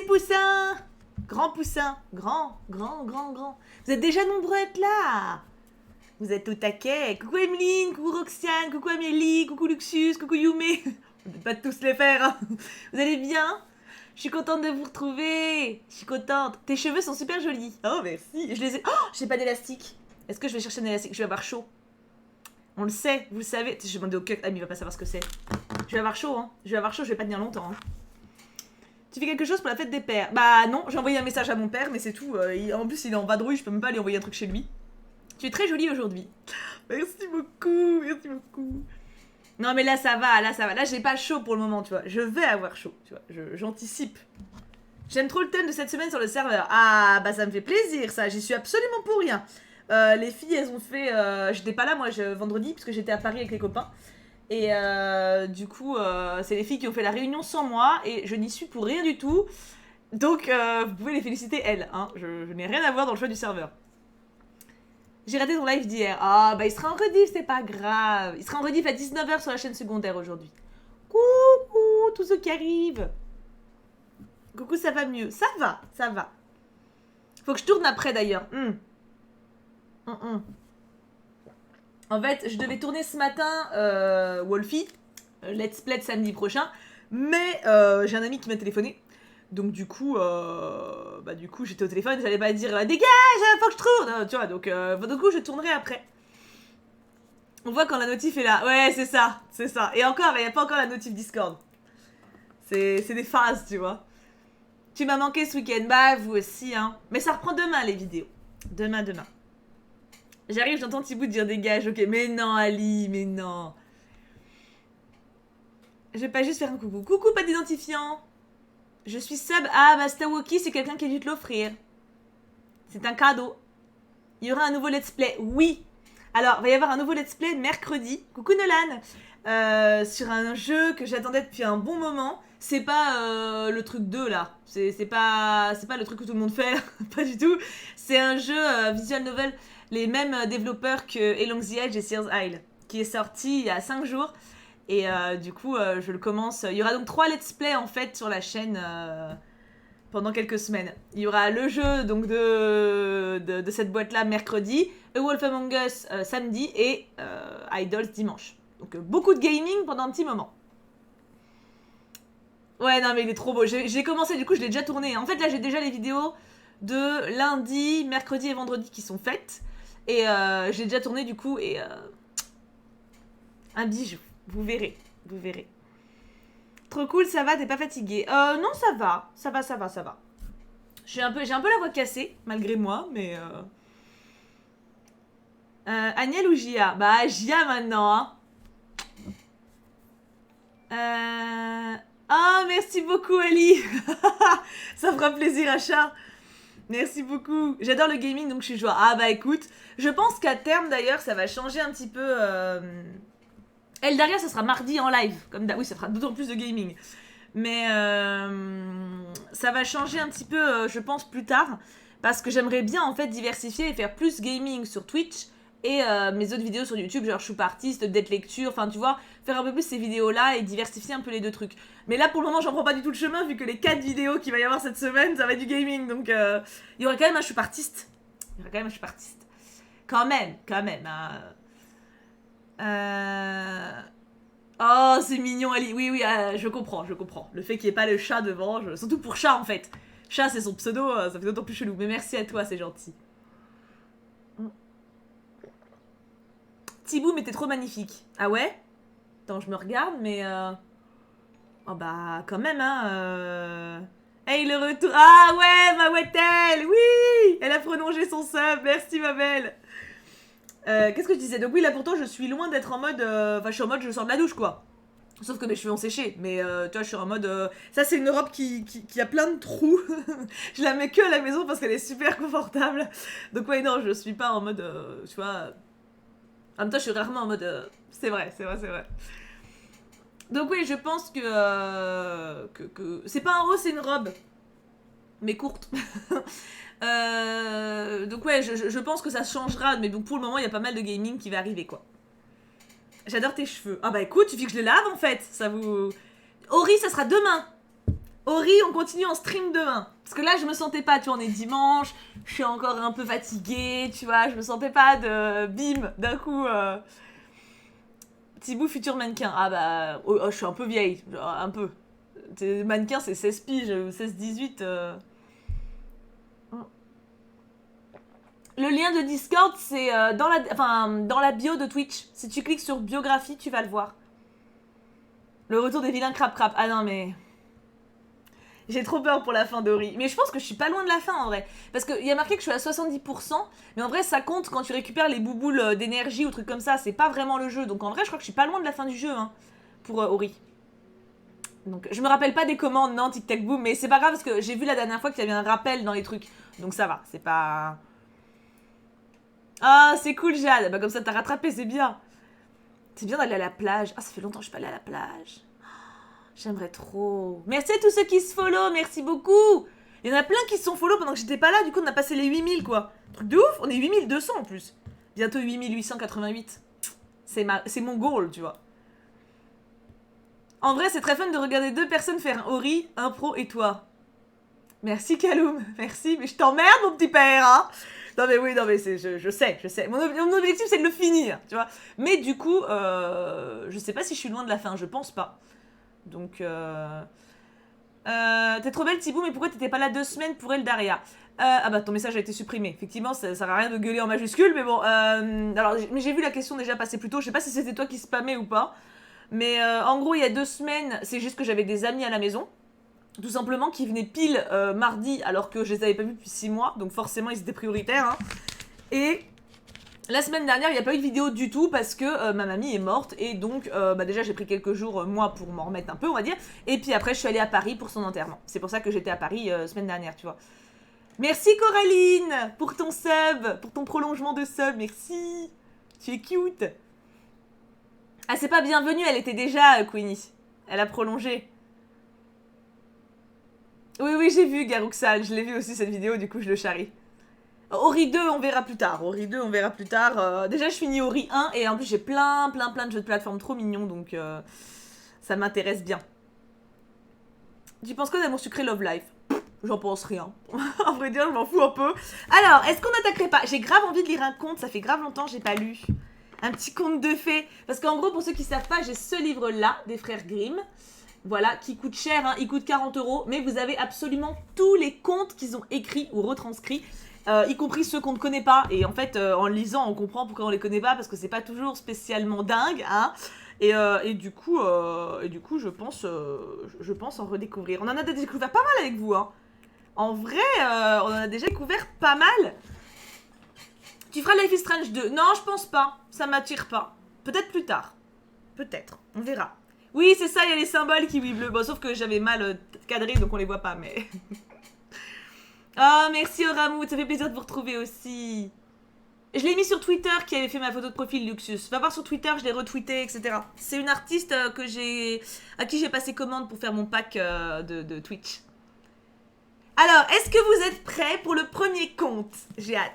poussins. Grand poussin. Grand. Vous êtes déjà nombreux à être là. Vous êtes au taquet. Coucou Emeline, coucou Roxane, coucou Amélie, coucou Luxus, coucou Youmé. On peut pas tous les faire, hein. Vous allez bien? Je suis contente de vous retrouver. Je suis contente. Tes cheveux sont super jolis. Oh, merci. Je les ai... Oh, j'ai pas d'élastique. Est-ce que je vais chercher un élastique? Je vais avoir chaud. On le sait, vous le savez. Je vais demander au cuck. Ah, mais il va pas savoir ce que c'est. Je vais avoir chaud, hein. Je vais avoir chaud, je vais pas tenir longtemps, hein. Tu fais quelque chose pour la fête des pères? Bah non, j'ai envoyé un message à mon père, mais c'est tout. En plus, il est en vadrouille, je peux même pas lui envoyer un truc chez lui. Tu es très jolie aujourd'hui. Merci beaucoup, merci beaucoup. Non mais là ça va, là j'ai pas chaud pour le moment, tu vois. Je vais avoir chaud, tu vois. J'anticipe. J'aime trop le thème de cette semaine sur le serveur. Ah bah ça me fait plaisir ça, j'y suis absolument pour rien. Les filles elles ont fait... j'étais pas là moi vendredi parce que j'étais à Paris avec les copains. Et du coup c'est les filles qui ont fait la réunion sans moi et je n'y suis pour rien du tout. Donc vous pouvez les féliciter elles, hein. Je n'ai rien à voir dans le choix du serveur. J'ai raté ton live d'hier. Ah, bah il sera en rediff, c'est pas grave. Il sera en rediff à 19h sur la chaîne secondaire aujourd'hui. Coucou, tous ceux qui arrivent. Coucou, ça va mieux. Ça va. Faut que je tourne après d'ailleurs. En fait, je devais tourner ce matin Wolfie. Let's play samedi prochain. Mais j'ai un ami qui m'a téléphoné. Donc du coup j'étais au téléphone, j'allais pas dire dégage, faut que je tourne, tu vois, donc du coup je tournerai après. On voit quand la notif est là, ouais c'est ça. Et encore, il n'y a pas encore la notif Discord. C'est des phases, tu vois. Tu m'as manqué ce week-end, bah vous aussi, hein. Mais ça reprend demain les vidéos. Demain. J'arrive, j'entends Thibaut dire dégage, ok, mais non Ali, mais non. Je vais pas juste faire un coucou. Coucou, pas d'identifiant. Je suis sub. Ah, bah Stawoki, c'est quelqu'un qui a dû te l'offrir. C'est un cadeau. Il y aura un nouveau let's play. Oui. Alors, il va y avoir un nouveau let's play mercredi. Coucou Nolan. Sur un jeu que j'attendais depuis un bon moment. C'est pas le truc 2 là. C'est pas le truc que tout le monde fait. Pas du tout. C'est un jeu visual novel. Les mêmes développeurs que Along the Edge et Sears Isle. Qui est sorti il y a 5 jours. Et du coup, je le commence. Il y aura donc 3 let's play en fait sur la chaîne pendant quelques semaines. Il y aura le jeu donc de cette boîte-là mercredi, A Wolf Among Us samedi et Idols dimanche. Donc beaucoup de gaming pendant un petit moment. Ouais, non mais il est trop beau. J'ai commencé, du coup je l'ai déjà tourné. En fait là j'ai déjà les vidéos de lundi, mercredi et vendredi qui sont faites. Et j'ai déjà tourné du coup et... un bijou. Vous verrez. Trop cool, ça va, t'es pas fatiguée? Non, ça va. J'ai un peu la voix cassée, malgré moi, mais... Agnel ou Gia? Bah, Gia maintenant, hein. Oh, merci beaucoup, Ali. Ça fera plaisir à Chat. Merci beaucoup. J'adore le gaming, donc je suis joueur. Ah bah écoute, je pense qu'à terme, d'ailleurs, ça va changer un petit peu... Eldaria, ça sera mardi en live. Oui, ça fera d'autant plus de gaming. Mais ça va changer un petit peu, je pense, plus tard. Parce que j'aimerais bien, en fait, diversifier et faire plus gaming sur Twitch. Et mes autres vidéos sur YouTube, genre Choupa Artiste, Update Lecture. Enfin, tu vois, faire un peu plus ces vidéos-là et diversifier un peu les deux trucs. Mais là, pour le moment, j'en prends pas du tout le chemin, vu que les 4 vidéos qu'il va y avoir cette semaine, ça va être du gaming. Donc, il y aura quand même un Choupa Artiste. Quand même, hein. Oh, c'est mignon, Ali. Oui, je comprends. Le fait qu'il n'y ait pas le chat devant, surtout pour chat en fait. Chat, c'est son pseudo, ça fait d'autant plus chelou. Mais merci à toi, c'est gentil. Thibaut, mais t'es trop magnifique. Ah ouais? Attends, je me regarde, mais... Oh bah, quand même, hein. Hey, le retour... Ah ouais, ma Wettel. Oui, elle a prolongé son sub. Merci, ma belle. Qu'est-ce que je disais? Donc oui, là pourtant je suis loin d'être en mode... Enfin je suis en mode je sors de la douche quoi. Sauf que mes cheveux ont séché. Mais tu vois je suis en mode... Ça c'est une robe qui a plein de trous. Je la mets que à la maison parce qu'elle est super confortable. Donc ouais non je suis pas en mode... tu vois... En même temps je suis rarement en mode... C'est vrai. Donc oui je pense que c'est pas un haut, c'est une robe. Mais courte. Donc ouais, je pense que ça changera, mais donc pour le moment, il y a pas mal de gaming qui va arriver, quoi. J'adore tes cheveux. Ah bah écoute, il suffit que je les lave, en fait. Ça vous... Ori, ça sera demain. Ori, on continue en stream demain. Parce que là, je me sentais pas, tu vois, on est dimanche, je suis encore un peu fatiguée, tu vois, je me sentais pas de bim, d'un coup. Thibaut, futur mannequin. Ah bah, je suis un peu vieille, un peu. Mannequin, c'est 16 piges, 16-18. Le lien de Discord, c'est dans la bio de Twitch. Si tu cliques sur biographie, tu vas le voir. Le retour des vilains crap. Ah non, mais... J'ai trop peur pour la fin d'Ori. Mais je pense que je suis pas loin de la fin, en vrai. Parce qu'il y a marqué que je suis à 70%, mais en vrai, ça compte quand tu récupères les bouboules d'énergie ou trucs comme ça. C'est pas vraiment le jeu. Donc en vrai, je crois que je suis pas loin de la fin du jeu, hein, pour Ori. Donc je me rappelle pas des commandes, non, Tic Tac Boom, mais c'est pas grave parce que j'ai vu la dernière fois qu'il y avait un rappel dans les trucs. Donc ça va, c'est pas... Ah, c'est cool, Jade. Bah comme ça, t'as rattrapé, c'est bien. C'est bien d'aller à la plage. Ah, ça fait longtemps que je suis pas allée à la plage. J'aimerais trop. Merci à tous ceux qui se follow, merci beaucoup. Il y en a plein qui se sont follow pendant que j'étais pas là, du coup on a passé les 8000 quoi. Truc de ouf, on est 8200 en plus. Bientôt 8888. C'est mon goal, tu vois. En vrai, c'est très fun de regarder deux personnes faire un Ori, un pro et toi. Merci Kaloum, merci, mais je t'emmerde mon petit père, hein. Non mais oui, non mais je sais. Mon objectif c'est de le finir, tu vois. Mais du coup, je sais pas si je suis loin de la fin, je pense pas. Donc, t'es trop belle Thibaut, mais pourquoi t'étais pas là 2 semaines pour Eldaria? Ah bah ton message a été supprimé. Effectivement, ça sert à rien de gueuler en majuscule, mais bon. Alors, mais j'ai vu la question déjà passer plus tôt. Je sais pas si c'était toi qui spammais ou pas. Mais en gros, il y a 2 semaines, c'est juste que j'avais des amis à la maison. Tout simplement, qui venaient pile mardi, alors que je les avais pas vus depuis 6 mois. Donc forcément, ils étaient prioritaires. Hein. Et la semaine dernière, il n'y a pas eu de vidéo du tout parce que ma mamie est morte. Et donc, déjà, j'ai pris quelques jours, moi, pour m'en remettre un peu, on va dire. Et puis après, je suis allée à Paris pour son enterrement. C'est pour ça que j'étais à Paris semaine dernière, tu vois. Merci Coraline pour ton sub, pour ton prolongement de sub. Merci. Tu es cute. Ah, c'est pas bienvenue, elle était déjà, Queenie. Elle a prolongé. Oui, j'ai vu Garouxal. Je l'ai vu aussi cette vidéo, du coup, je le charrie. Ori 2, on verra plus tard. Déjà, je finis Ori 1 et en plus, j'ai plein de jeux de plateforme trop mignons, donc ça m'intéresse bien. Tu penses quoi d'Amour Sucré Love Life? J'en pense rien. En vrai dire, je m'en fous un peu. Alors, est-ce qu'on n'attaquerait pas? J'ai grave envie de lire un conte, ça fait grave longtemps que j'ai pas lu. Un petit conte de fées. Parce qu'en gros, pour ceux qui savent pas, j'ai ce livre-là, des frères Grimm. Voilà, qui coûte cher, hein, il coûte 40 €, mais vous avez absolument tous les contes qu'ils ont écrits ou retranscrits. Y compris ceux qu'on ne connaît pas. Et en fait, en lisant, on comprend pourquoi on les connaît pas, parce que c'est pas toujours spécialement dingue, hein. Et du coup, je pense en redécouvrir. On en a découvert pas mal avec vous, hein. En vrai, on en a déjà découvert pas mal. Tu feras Life is Strange 2? Non, je pense pas. Ça m'attire pas. Peut-être plus tard. Peut-être. On verra. Oui, c'est ça, il y a les symboles kiwi bleu. Bon, sauf que j'avais mal cadré, donc on les voit pas, mais... Oh, merci Oramout, ça fait plaisir de vous retrouver aussi. Je l'ai mis sur Twitter, qui avait fait ma photo de profil Luxus. Va voir sur Twitter, je l'ai retweeté, etc. C'est une artiste à qui j'ai passé commande pour faire mon pack de Twitch. Alors, est-ce que vous êtes prêts pour le premier conte? J'ai hâte.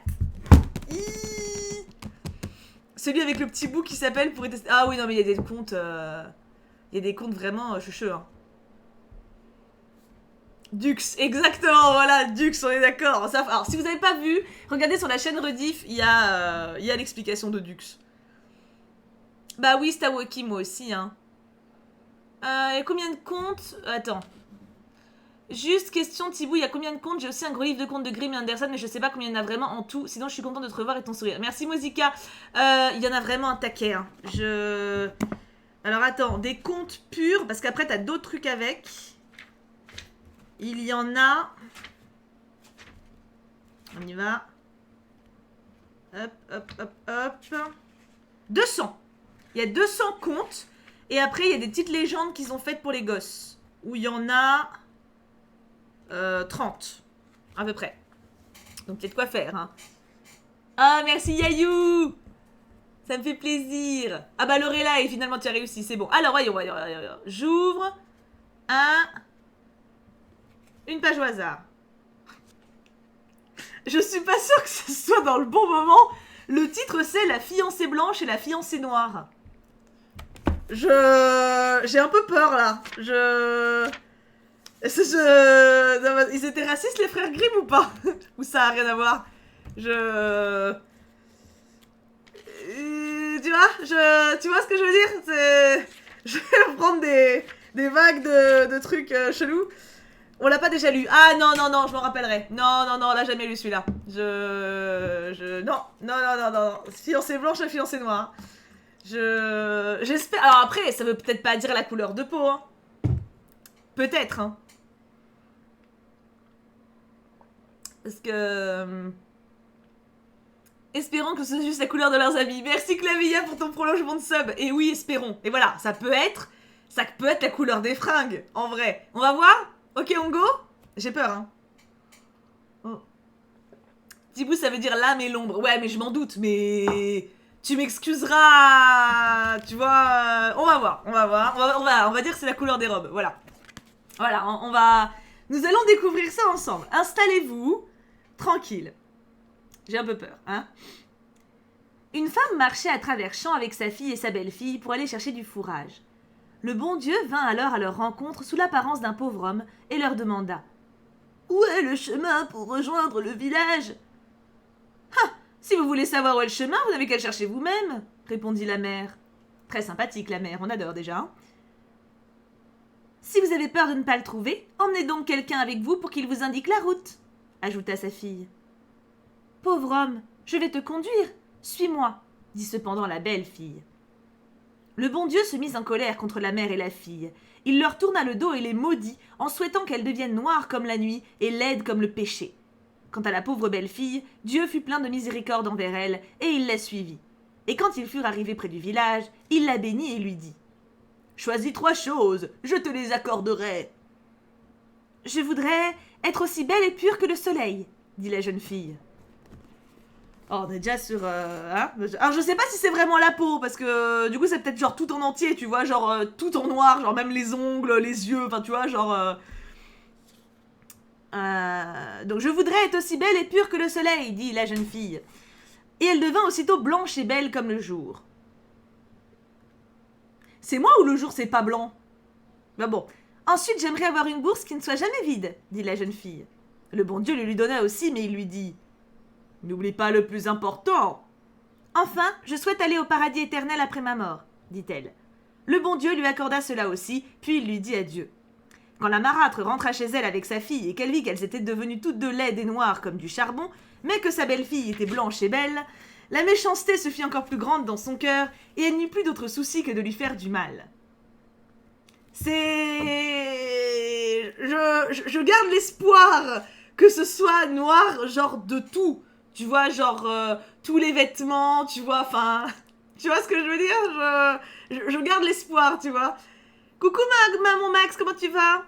Celui avec le petit bout qui s'appelle pour tester... Ah oui, non, mais il y a des contes... Il y a des contes vraiment choucheux, hein. Dux, exactement, voilà, Dux, on est d'accord. Alors, si vous n'avez pas vu, regardez sur la chaîne Rediff, il y a l'explication de Dux. Bah oui, Stawaki, moi aussi, hein. Il y a combien de contes? Attends. Juste question, Thibaut, il y a combien de contes? J'ai aussi un gros livre de contes de Grimm et Anderson, mais je sais pas combien il y en a vraiment en tout. Sinon, je suis contente de te revoir et ton sourire. Merci, Mozika. Il y en a vraiment un taquet, hein. Alors, attends, des contes purs, parce qu'après, t'as d'autres trucs avec... Il y en a... On y va. Hop. 200. Il y a 200 contes. Et après, il y a des petites légendes qu'ils ont faites pour les gosses. Où il y en a... 30. À peu près. Donc, il y a de quoi faire, hein. Ah, merci Yayou. Ça me fait plaisir. Ah bah, Lorelai, finalement, tu as réussi. C'est bon. Alors, voyons. J'ouvre. Une page au hasard. Je suis pas sûre que ce soit dans le bon moment. Le titre, c'est La fiancée blanche et la fiancée noire. J'ai un peu peur, là. Ils étaient racistes, les frères Grimm, ou pas? Ou ça a rien à voir? Tu vois ce que je veux dire? Je vais prendre des vagues de trucs chelous. On l'a pas déjà lu. Ah non, non, non, je m'en rappellerai. Non, non, non, on l'a jamais lu celui-là. Non, non, non, non, non. Fiancée blanche et fiancée noire. J'espère... Alors après, ça veut peut-être pas dire la couleur de peau, hein. Peut-être, hein. Parce que... Espérons que ce soit juste la couleur de leurs habits. Merci Clavilla pour ton prolongement de sub. Et oui, espérons. Et voilà, ça peut être la couleur des fringues, en vrai. On va voir? Ok, on go? J'ai peur, hein. Oh. Thibaut, ça veut dire l'âme et l'ombre. Ouais, mais je m'en doute, mais... Tu m'excuseras... Tu vois... On va voir, on va voir. On va dire que c'est la couleur des robes, voilà. Voilà, on va... Nous allons découvrir ça ensemble. Installez-vous, tranquille. J'ai un peu peur, hein. Une femme marchait à travers champs avec sa fille et sa belle-fille pour aller chercher du fourrage. Le bon Dieu vint alors à leur rencontre sous l'apparence d'un pauvre homme et leur demanda « Où est le chemin pour rejoindre le village ?»« Ah, si vous voulez savoir où est le chemin, vous n'avez qu'à le chercher vous-même, » répondit la mère. Très sympathique la mère, on adore déjà. Hein. Si vous avez peur de ne pas le trouver, emmenez donc quelqu'un avec vous pour qu'il vous indique la route, ajouta sa fille. Pauvre homme, je vais te conduire, suis-moi, dit cependant la belle fille. Le bon Dieu se mit en colère contre la mère et la fille. Il leur tourna le dos et les maudit en souhaitant qu'elles deviennent noires comme la nuit et laides comme le péché. Quant à la pauvre belle fille, Dieu fut plein de miséricorde envers elle et il la suivit. Et quand ils furent arrivés près du village, il la bénit et lui dit « Choisis 3 choses, je te les accorderai. »« Je voudrais être aussi belle et pure que le soleil, » dit la jeune fille. Oh, on est déjà sur... hein. Alors je sais pas si c'est vraiment la peau, parce que du coup c'est peut-être genre tout en entier, tu vois, genre tout en noir, genre même les ongles, les yeux, enfin tu vois, genre... Donc je voudrais être aussi belle et pure que le soleil, dit la jeune fille. Et elle devint aussitôt blanche et belle comme le jour. C'est moi ou le jour c'est pas blanc? Ben bon. Ensuite j'aimerais avoir une bourse qui ne soit jamais vide, dit la jeune fille. Le bon Dieu le lui donna aussi, mais il lui dit... N'oublie pas le plus important. Enfin, je souhaite aller au paradis éternel après ma mort, dit-elle. Le bon Dieu lui accorda cela aussi, puis il lui dit adieu. Quand la marâtre rentra chez elle avec sa fille et qu'elle vit qu'elles étaient devenues toutes deux laides et noires comme du charbon, mais que sa belle-fille était blanche et belle, la méchanceté se fit encore plus grande dans son cœur et elle n'eut plus d'autre souci que de lui faire du mal. Je garde l'espoir que ce soit noir, genre de tout. Tu vois, genre, tous les vêtements, tu vois, enfin... Tu vois ce que je veux dire? Je garde l'espoir, tu vois. Coucou, mon Max, comment tu vas?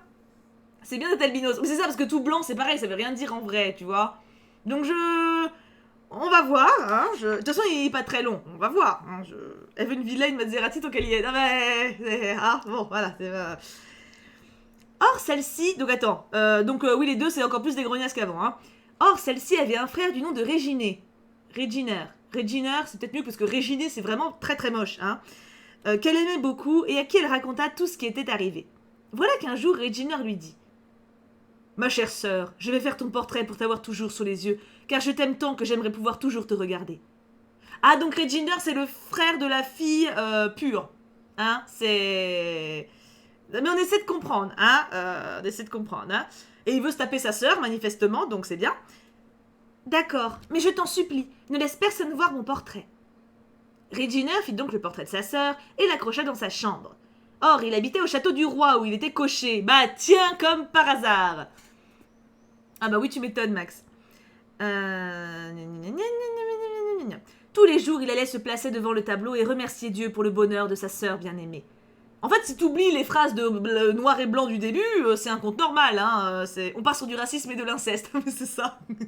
C'est bien d'être albinos. Mais c'est ça, parce que tout blanc, c'est pareil, ça veut rien dire en vrai, tu vois. Donc on va voir, hein. De toute façon, il est pas très long. On va voir. Hein. Evan Villain, Maserati, tant qu'elle y est. Non, mais... Ah, bon, voilà. Or, celle-ci... Donc, attends. Oui, les deux, c'est encore plus des grognasses qu'avant, hein. Or, celle-ci avait un frère du nom de Réginé. Réginer, c'est peut-être mieux parce que Réginé, c'est vraiment très très moche, hein. Qu'elle aimait beaucoup et à qui elle raconta tout ce qui était arrivé. Voilà qu'un jour, Réginer lui dit « Ma chère sœur, je vais faire ton portrait pour t'avoir toujours sous les yeux, car je t'aime tant que j'aimerais pouvoir toujours te regarder. » Ah, donc Réginer, c'est le frère de la fille pure. Hein, c'est... Mais on essaie de comprendre, hein. Et il veut se taper sa sœur, manifestement, donc c'est bien. D'accord, mais je t'en supplie, ne laisse personne voir mon portrait. Réginer fit donc le portrait de sa sœur et l'accrocha dans sa chambre. Or, il habitait au château du roi où il était cocher. Bah tiens, comme par hasard. Ah bah oui, tu m'étonnes, Max. Tous les jours, il allait se placer devant le tableau et remercier Dieu pour le bonheur de sa sœur bien-aimée. En fait, si t'oublies les phrases de noir et blanc du début, c'est un conte normal, hein. On part sur du racisme et de l'inceste, mais c'est ça. Cumul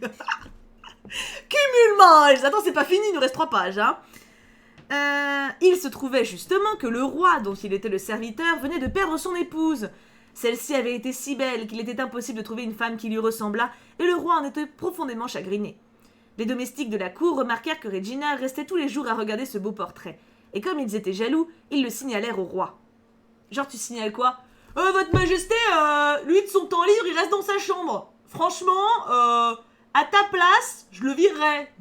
Miles. Attends, c'est pas fini, il nous reste 3 pages, hein. Il se trouvait justement que le roi, dont il était le serviteur, venait de perdre son épouse. Celle-ci avait été si belle qu'il était impossible de trouver une femme qui lui ressemblât, et le roi en était profondément chagriné. Les domestiques de la cour remarquèrent que Regina restait tous les jours à regarder ce beau portrait, et comme ils étaient jaloux, ils le signalèrent au roi. Genre, tu signales quoi? Votre Majesté, lui de son temps libre, il reste dans sa chambre. Franchement, à ta place, je le virerais.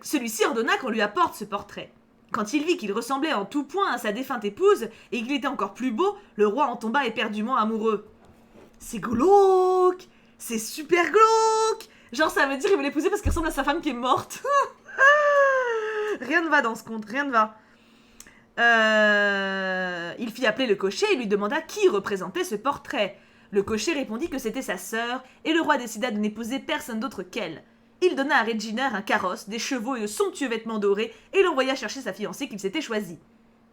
Celui-ci ordonna qu'on lui apporte ce portrait. Quand il vit qu'il ressemblait en tout point à sa défunte épouse et qu'il était encore plus beau, le roi en tomba éperdument amoureux. C'est glauque! C'est super glauque! Genre, ça veut dire qu'il veut l'épouser parce qu'il ressemble à sa femme qui est morte. Rien ne va dans ce conte, rien ne va. Il fit appeler le cocher et lui demanda qui représentait ce portrait. Le cocher répondit que c'était sa sœur, et le roi décida de n'épouser personne d'autre qu'elle. Il donna à Reginer un carrosse, des chevaux et de somptueux vêtements dorés, et l'envoya chercher sa fiancée qu'il s'était choisie.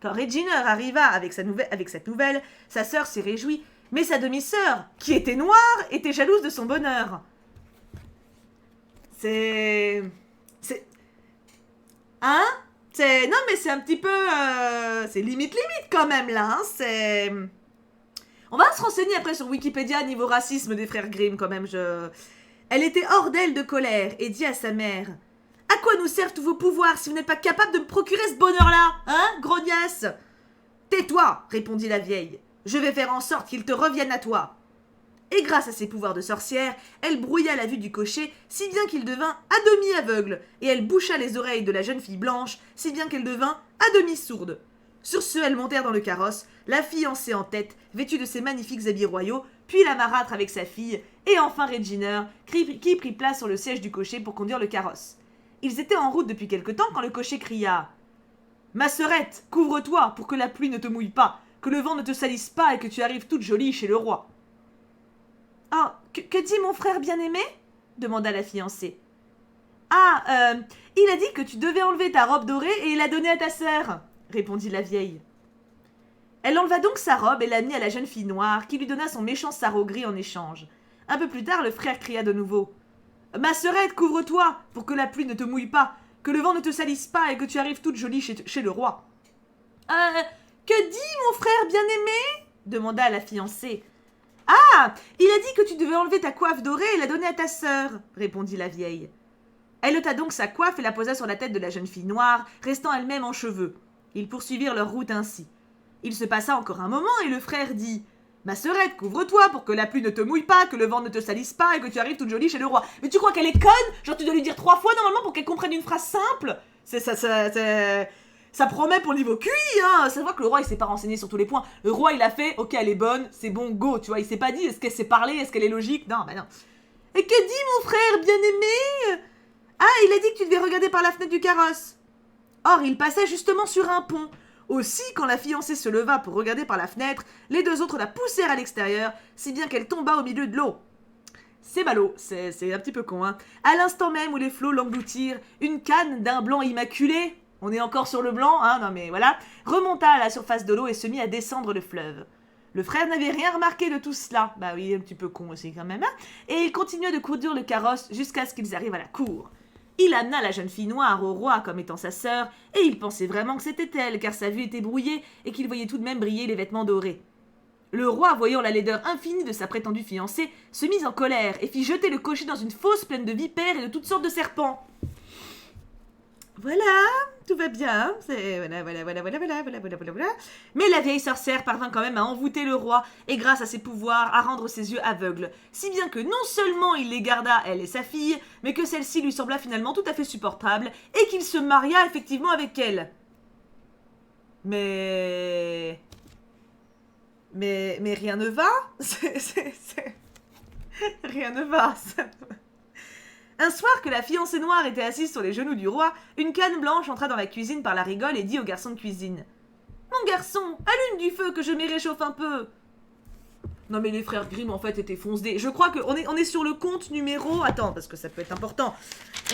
Quand Reginer arriva avec cette nouvelle, sa sœur s'y réjouit, mais sa demi-sœur, qui était noire, était jalouse de son bonheur. Hein? Non, mais c'est un petit peu... c'est limite quand même, là, hein, On va se renseigner après sur Wikipédia niveau racisme des frères Grimm, quand même, Elle était hors d'elle de colère et dit à sa mère « À quoi nous servent tous vos pouvoirs si vous n'êtes pas capable de me procurer ce bonheur-là, hein, grognasse ?»« Tais-toi » répondit la vieille. « Je vais faire en sorte qu'il te revienne à toi. » Et grâce à ses pouvoirs de sorcière, elle brouilla la vue du cocher si bien qu'il devint à demi aveugle, et elle boucha les oreilles de la jeune fille blanche si bien qu'elle devint à demi sourde. Sur ce, elles montèrent dans le carrosse, la fiancée en tête, vêtue de ses magnifiques habits royaux, puis la marâtre avec sa fille, et enfin Reginer, qui prit place sur le siège du cocher pour conduire le carrosse. Ils étaient en route depuis quelque temps quand le cocher cria « Ma sœurette, couvre-toi pour que la pluie ne te mouille pas, que le vent ne te salisse pas et que tu arrives toute jolie chez le roi. » « Oh, que dit mon frère bien-aimé » demanda la fiancée. « Ah, il a dit que tu devais enlever ta robe dorée et la donner à ta sœur, » répondit la vieille. Elle enleva donc sa robe et la mit à la jeune fille noire, qui lui donna son méchant sarrau gris en échange. Un peu plus tard, le frère cria de nouveau. « Ma sœurette, couvre-toi, pour que la pluie ne te mouille pas, que le vent ne te salisse pas et que tu arrives toute jolie chez le roi. »« que dit mon frère bien-aimé » demanda la fiancée. « Ah, il a dit que tu devais enlever ta coiffe dorée et la donner à ta sœur, » répondit la vieille. Elle ôta donc sa coiffe et la posa sur la tête de la jeune fille noire, restant elle-même en cheveux. Ils poursuivirent leur route ainsi. Il se passa encore un moment et le frère dit « Ma sœurette, couvre-toi pour que la pluie ne te mouille pas, que le vent ne te salisse pas et que tu arrives toute jolie chez le roi. » Mais tu crois qu'elle est conne? Genre tu dois lui dire 3 fois normalement pour qu'elle comprenne une phrase simple? Ça promet pour le niveau QI, hein. Ça voit que le roi il s'est pas renseigné sur tous les points. Le roi il a fait, ok elle est bonne, c'est bon, go, tu vois. Il s'est pas dit, est-ce qu'elle sait parler, est-ce qu'elle est logique? Non, bah non. Et que dit mon frère bien-aimé? Ah, il a dit que tu devais regarder par la fenêtre du carrosse. Or, il passait justement sur un pont. Aussi, quand la fiancée se leva pour regarder par la fenêtre, les 2 autres la poussèrent à l'extérieur, si bien qu'elle tomba au milieu de l'eau. C'est ballot, c'est un petit peu con, hein. À l'instant même où les flots l'engloutirent, une canne d'un blanc immaculé, on est encore sur le blanc, hein, non mais voilà, remonta à la surface de l'eau et se mit à descendre le fleuve. Le frère n'avait rien remarqué de tout cela, bah oui, un petit peu con aussi quand même, hein, et il continua de conduire le carrosse jusqu'à ce qu'ils arrivent à la cour. Il amena la jeune fille noire au roi comme étant sa sœur, et il pensait vraiment que c'était elle, car sa vue était brouillée et qu'il voyait tout de même briller les vêtements dorés. Le roi, voyant la laideur infinie de sa prétendue fiancée, se mit en colère et fit jeter le cocher dans une fosse pleine de vipères et de toutes sortes de serpents. Voilà, tout va bien, voilà. Mais la vieille sorcière parvint quand même à envoûter le roi et grâce à ses pouvoirs à rendre ses yeux aveugles, si bien que non seulement il les garda, elle et sa fille, mais que celle-ci lui sembla finalement tout à fait supportable et qu'il se maria effectivement avec elle. Mais rien ne va. Rien ne va. Un soir que la fiancée noire était assise sur les genoux du roi, une canne blanche entra dans la cuisine par la rigole et dit au garçon de cuisine « Mon garçon, allume du feu que je m'y réchauffe un peu !» Non mais les frères Grimm en fait étaient foncedés. Je crois qu'on est sur le compte numéro... Attends, parce que ça peut être important.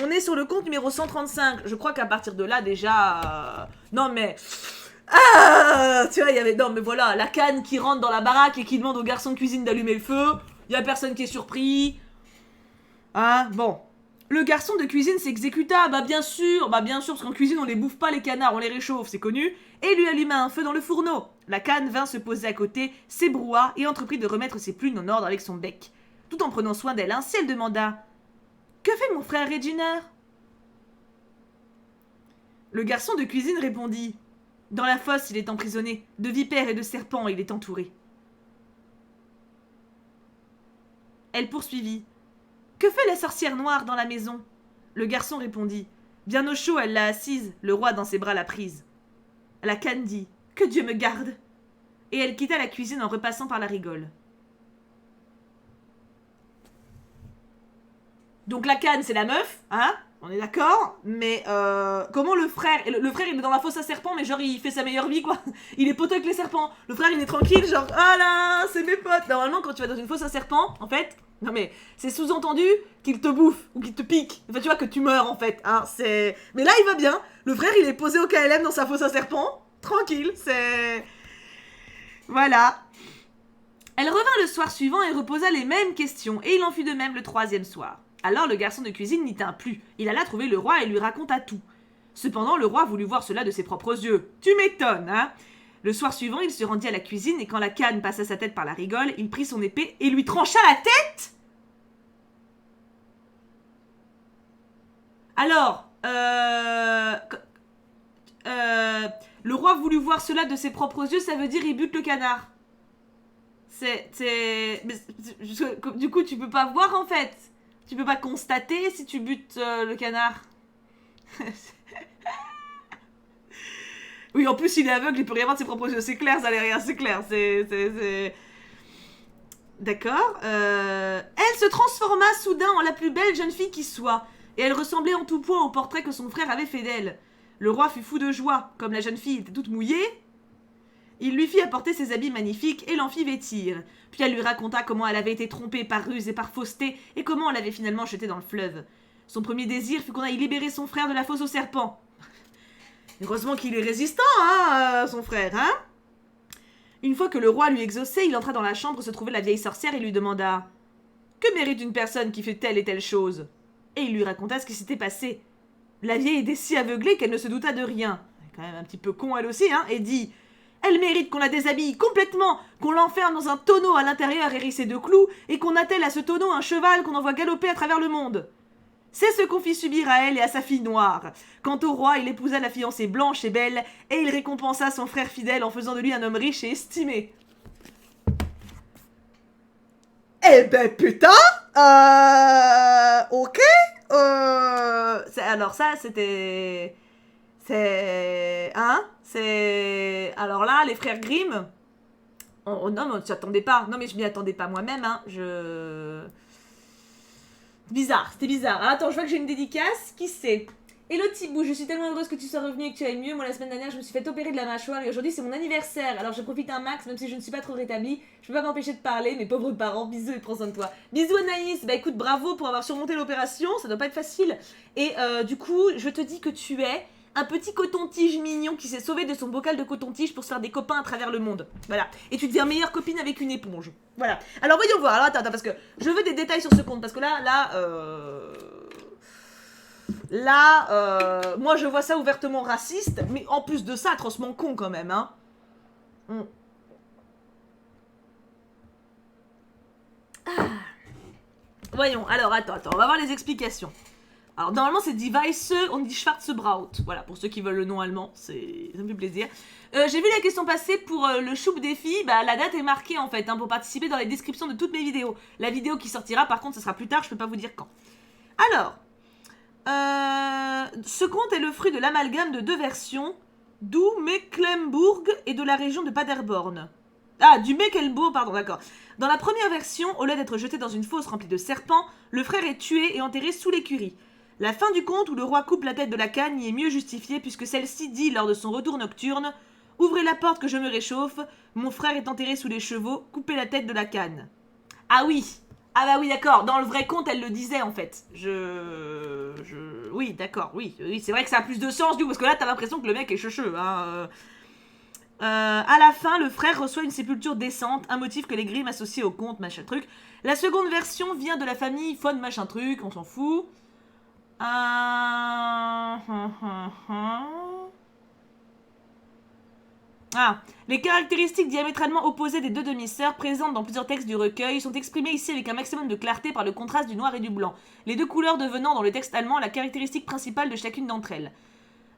On est sur le compte numéro 135. Je crois qu'à partir de là déjà... Non mais... Ah, tu vois, il y avait... Non mais voilà, la canne qui rentre dans la baraque et qui demande au garçon de cuisine d'allumer le feu. Il y a personne qui est surpris. Ah, bon... Le garçon de cuisine s'exécuta, bah bien sûr, parce qu'en cuisine on les bouffe pas les canards, on les réchauffe, c'est connu, et lui alluma un feu dans le fourneau. La canne vint se poser à côté, s'ébroua et entreprit de remettre ses plumes en ordre avec son bec. Tout en prenant soin d'elle, ainsi elle demanda « Que fait mon frère Reginer ?» Le garçon de cuisine répondit « Dans la fosse, il est emprisonné. De vipères et de serpents, il est entouré. Elle poursuivit. Que fait la sorcière noire dans la maison? Le garçon répondit. Bien au chaud, elle l'a assise, le roi dans ses bras l'a prise. La canne dit. Que Dieu me garde! Et elle quitta la cuisine en repassant par la rigole. Donc la canne, c'est la meuf, hein? On est d'accord? Mais comment le frère... Le frère, il est dans la fosse à serpents, mais genre, il fait sa meilleure vie, quoi. Il est pote avec les serpents. Le frère, il est tranquille, genre, ah là, c'est mes potes. Normalement, quand tu vas dans une fosse à serpents, en fait... Non mais, c'est sous-entendu qu'il te bouffe, ou qu'il te pique. Enfin, tu vois, que tu meurs, en fait, hein. C'est... Mais là, il va bien. Le frère, il est posé au KLM dans sa fosse à serpents. Tranquille, c'est... Voilà. Elle revint le soir suivant et reposa les mêmes questions, et il en fut de même le troisième soir. Alors le garçon de cuisine n'y tint plus. Il alla trouver le roi et lui raconta tout. Cependant, le roi voulut voir cela de ses propres yeux. Tu m'étonnes, hein? Le soir suivant, il se rendit à la cuisine, et quand la canne passa sa tête par la rigole, il prit son épée et lui trancha la tête. Alors, le roi voulut voir cela de ses propres yeux, ça veut dire il bute le canard. Du coup, tu peux pas voir en fait. Tu peux pas constater si tu butes le canard. Oui, en plus, il est aveugle, il peut rien voir de ses propres yeux. C'est clair, ça allait rien, c'est clair. D'accord. Elle se transforma soudain en la plus belle jeune fille qui soit. Et elle ressemblait en tout point au portrait que son frère avait fait d'elle. Le roi fut fou de joie. Comme la jeune fille était toute mouillée, il lui fit apporter ses habits magnifiques et l'en fit vêtir. Puis elle lui raconta comment elle avait été trompée par ruse et par fausseté et comment elle l'avait finalement jetée dans le fleuve. Son premier désir fut qu'on aille libérer son frère de la fosse aux serpents. Heureusement qu'il est résistant, hein, son frère, hein. Une fois que le roi lui exauçait, il entra dans la chambre où se trouvait la vieille sorcière et lui demanda « Que mérite une personne qui fait telle et telle chose ?» Et il lui raconta ce qui s'était passé. La vieille était si aveuglée qu'elle ne se douta de rien. Elle est quand même un petit peu con elle aussi, hein, et dit « Elle mérite qu'on la déshabille complètement, qu'on l'enferme dans un tonneau à l'intérieur hérissé de clous et qu'on attelle à ce tonneau un cheval qu'on envoie galoper à travers le monde. » C'est ce qu'on fit subir à elle et à sa fille noire. Quant au roi, il épousa la fiancée blanche et belle, et il récompensa son frère fidèle en faisant de lui un homme riche et estimé. Eh ben putain, ok, alors ça c'était, alors là les frères Grimm, non mais tu t'attendais pas, non mais je m'y attendais pas moi-même, hein, c'était bizarre. Ah, attends, je vois que j'ai une dédicace. Qui c'est? Hello Thibou, je suis tellement heureuse que tu sois revenu et que tu ailles mieux. Moi, la semaine dernière, je me suis fait opérer de la mâchoire et aujourd'hui, c'est mon anniversaire. Alors, je profite un max, même si je ne suis pas trop rétablie. Je peux pas m'empêcher de parler, mes pauvres parents. Bisous et prends soin de toi. Bisous Anaïs. Bah écoute, bravo pour avoir surmonté l'opération. Ça doit pas être facile. Et du coup, je te dis que tu es un petit coton-tige mignon qui s'est sauvé de son bocal de coton-tige pour se faire des copains à travers le monde. Voilà. Et tu deviens meilleure copine avec une éponge. Voilà. Alors voyons voir. Alors attends, parce que je veux des détails sur ce compte. Parce que moi je vois ça ouvertement raciste, mais en plus de ça, atrocement con quand même, hein. Voyons, alors attends, on va voir les explications. Alors normalement c'est dit Weiße, on dit Schwarzbraut. Voilà, pour ceux qui veulent le nom allemand, ça me fait plaisir. J'ai vu la question passer pour le choup défi, bah la date est marquée en fait, hein, pour participer dans les descriptions de toutes mes vidéos. La vidéo qui sortira par contre, ce sera plus tard, je peux pas vous dire quand. Alors, ce conte est le fruit de l'amalgame de deux versions, du Mecklembourg et de la région de Paderborn. Ah, du Mecklembourg, pardon, d'accord. Dans la première version, au lieu d'être jeté dans une fosse remplie de serpents, le frère est tué et enterré sous l'écurie. La fin du conte où le roi coupe la tête de la canne y est mieux justifiée puisque celle-ci dit lors de son retour nocturne « Ouvrez la porte que je me réchauffe, mon frère est enterré sous les chevaux, coupez la tête de la canne. » Ah oui. Ah bah oui, d'accord. Dans le vrai conte, elle le disait en fait. Oui, d'accord, oui. C'est vrai que ça a plus de sens du coup, parce que là, t'as l'impression que le mec est checheux, hein. À la fin, le frère reçoit une sépulture décente, un motif que les Grimm associent au conte, machin truc. La seconde version vient de la famille Fon machin truc, on s'en fout. Les caractéristiques diamétralement opposées des deux demi-sœurs présentes dans plusieurs textes du recueil sont exprimées ici avec un maximum de clarté par le contraste du noir et du blanc, les deux couleurs devenant dans le texte allemand la caractéristique principale de chacune d'entre elles.